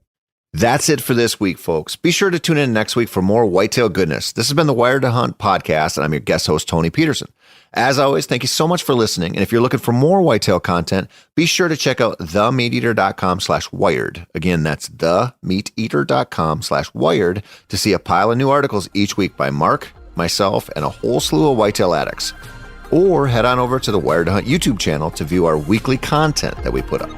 That's it for this week, folks. Be sure to tune in next week for more whitetail goodness. This has been the Wired to Hunt podcast, and I'm your guest host, Tony Peterson. As always, thank you so much for listening. And if you're looking for more whitetail content, be sure to check out themeateater.com/wired. Again, that's themeateater.com/wired to see a pile of new articles each week by Mark, myself, and a whole slew of whitetail addicts. Or head on over to the Wired to Hunt YouTube channel to view our weekly content that we put up.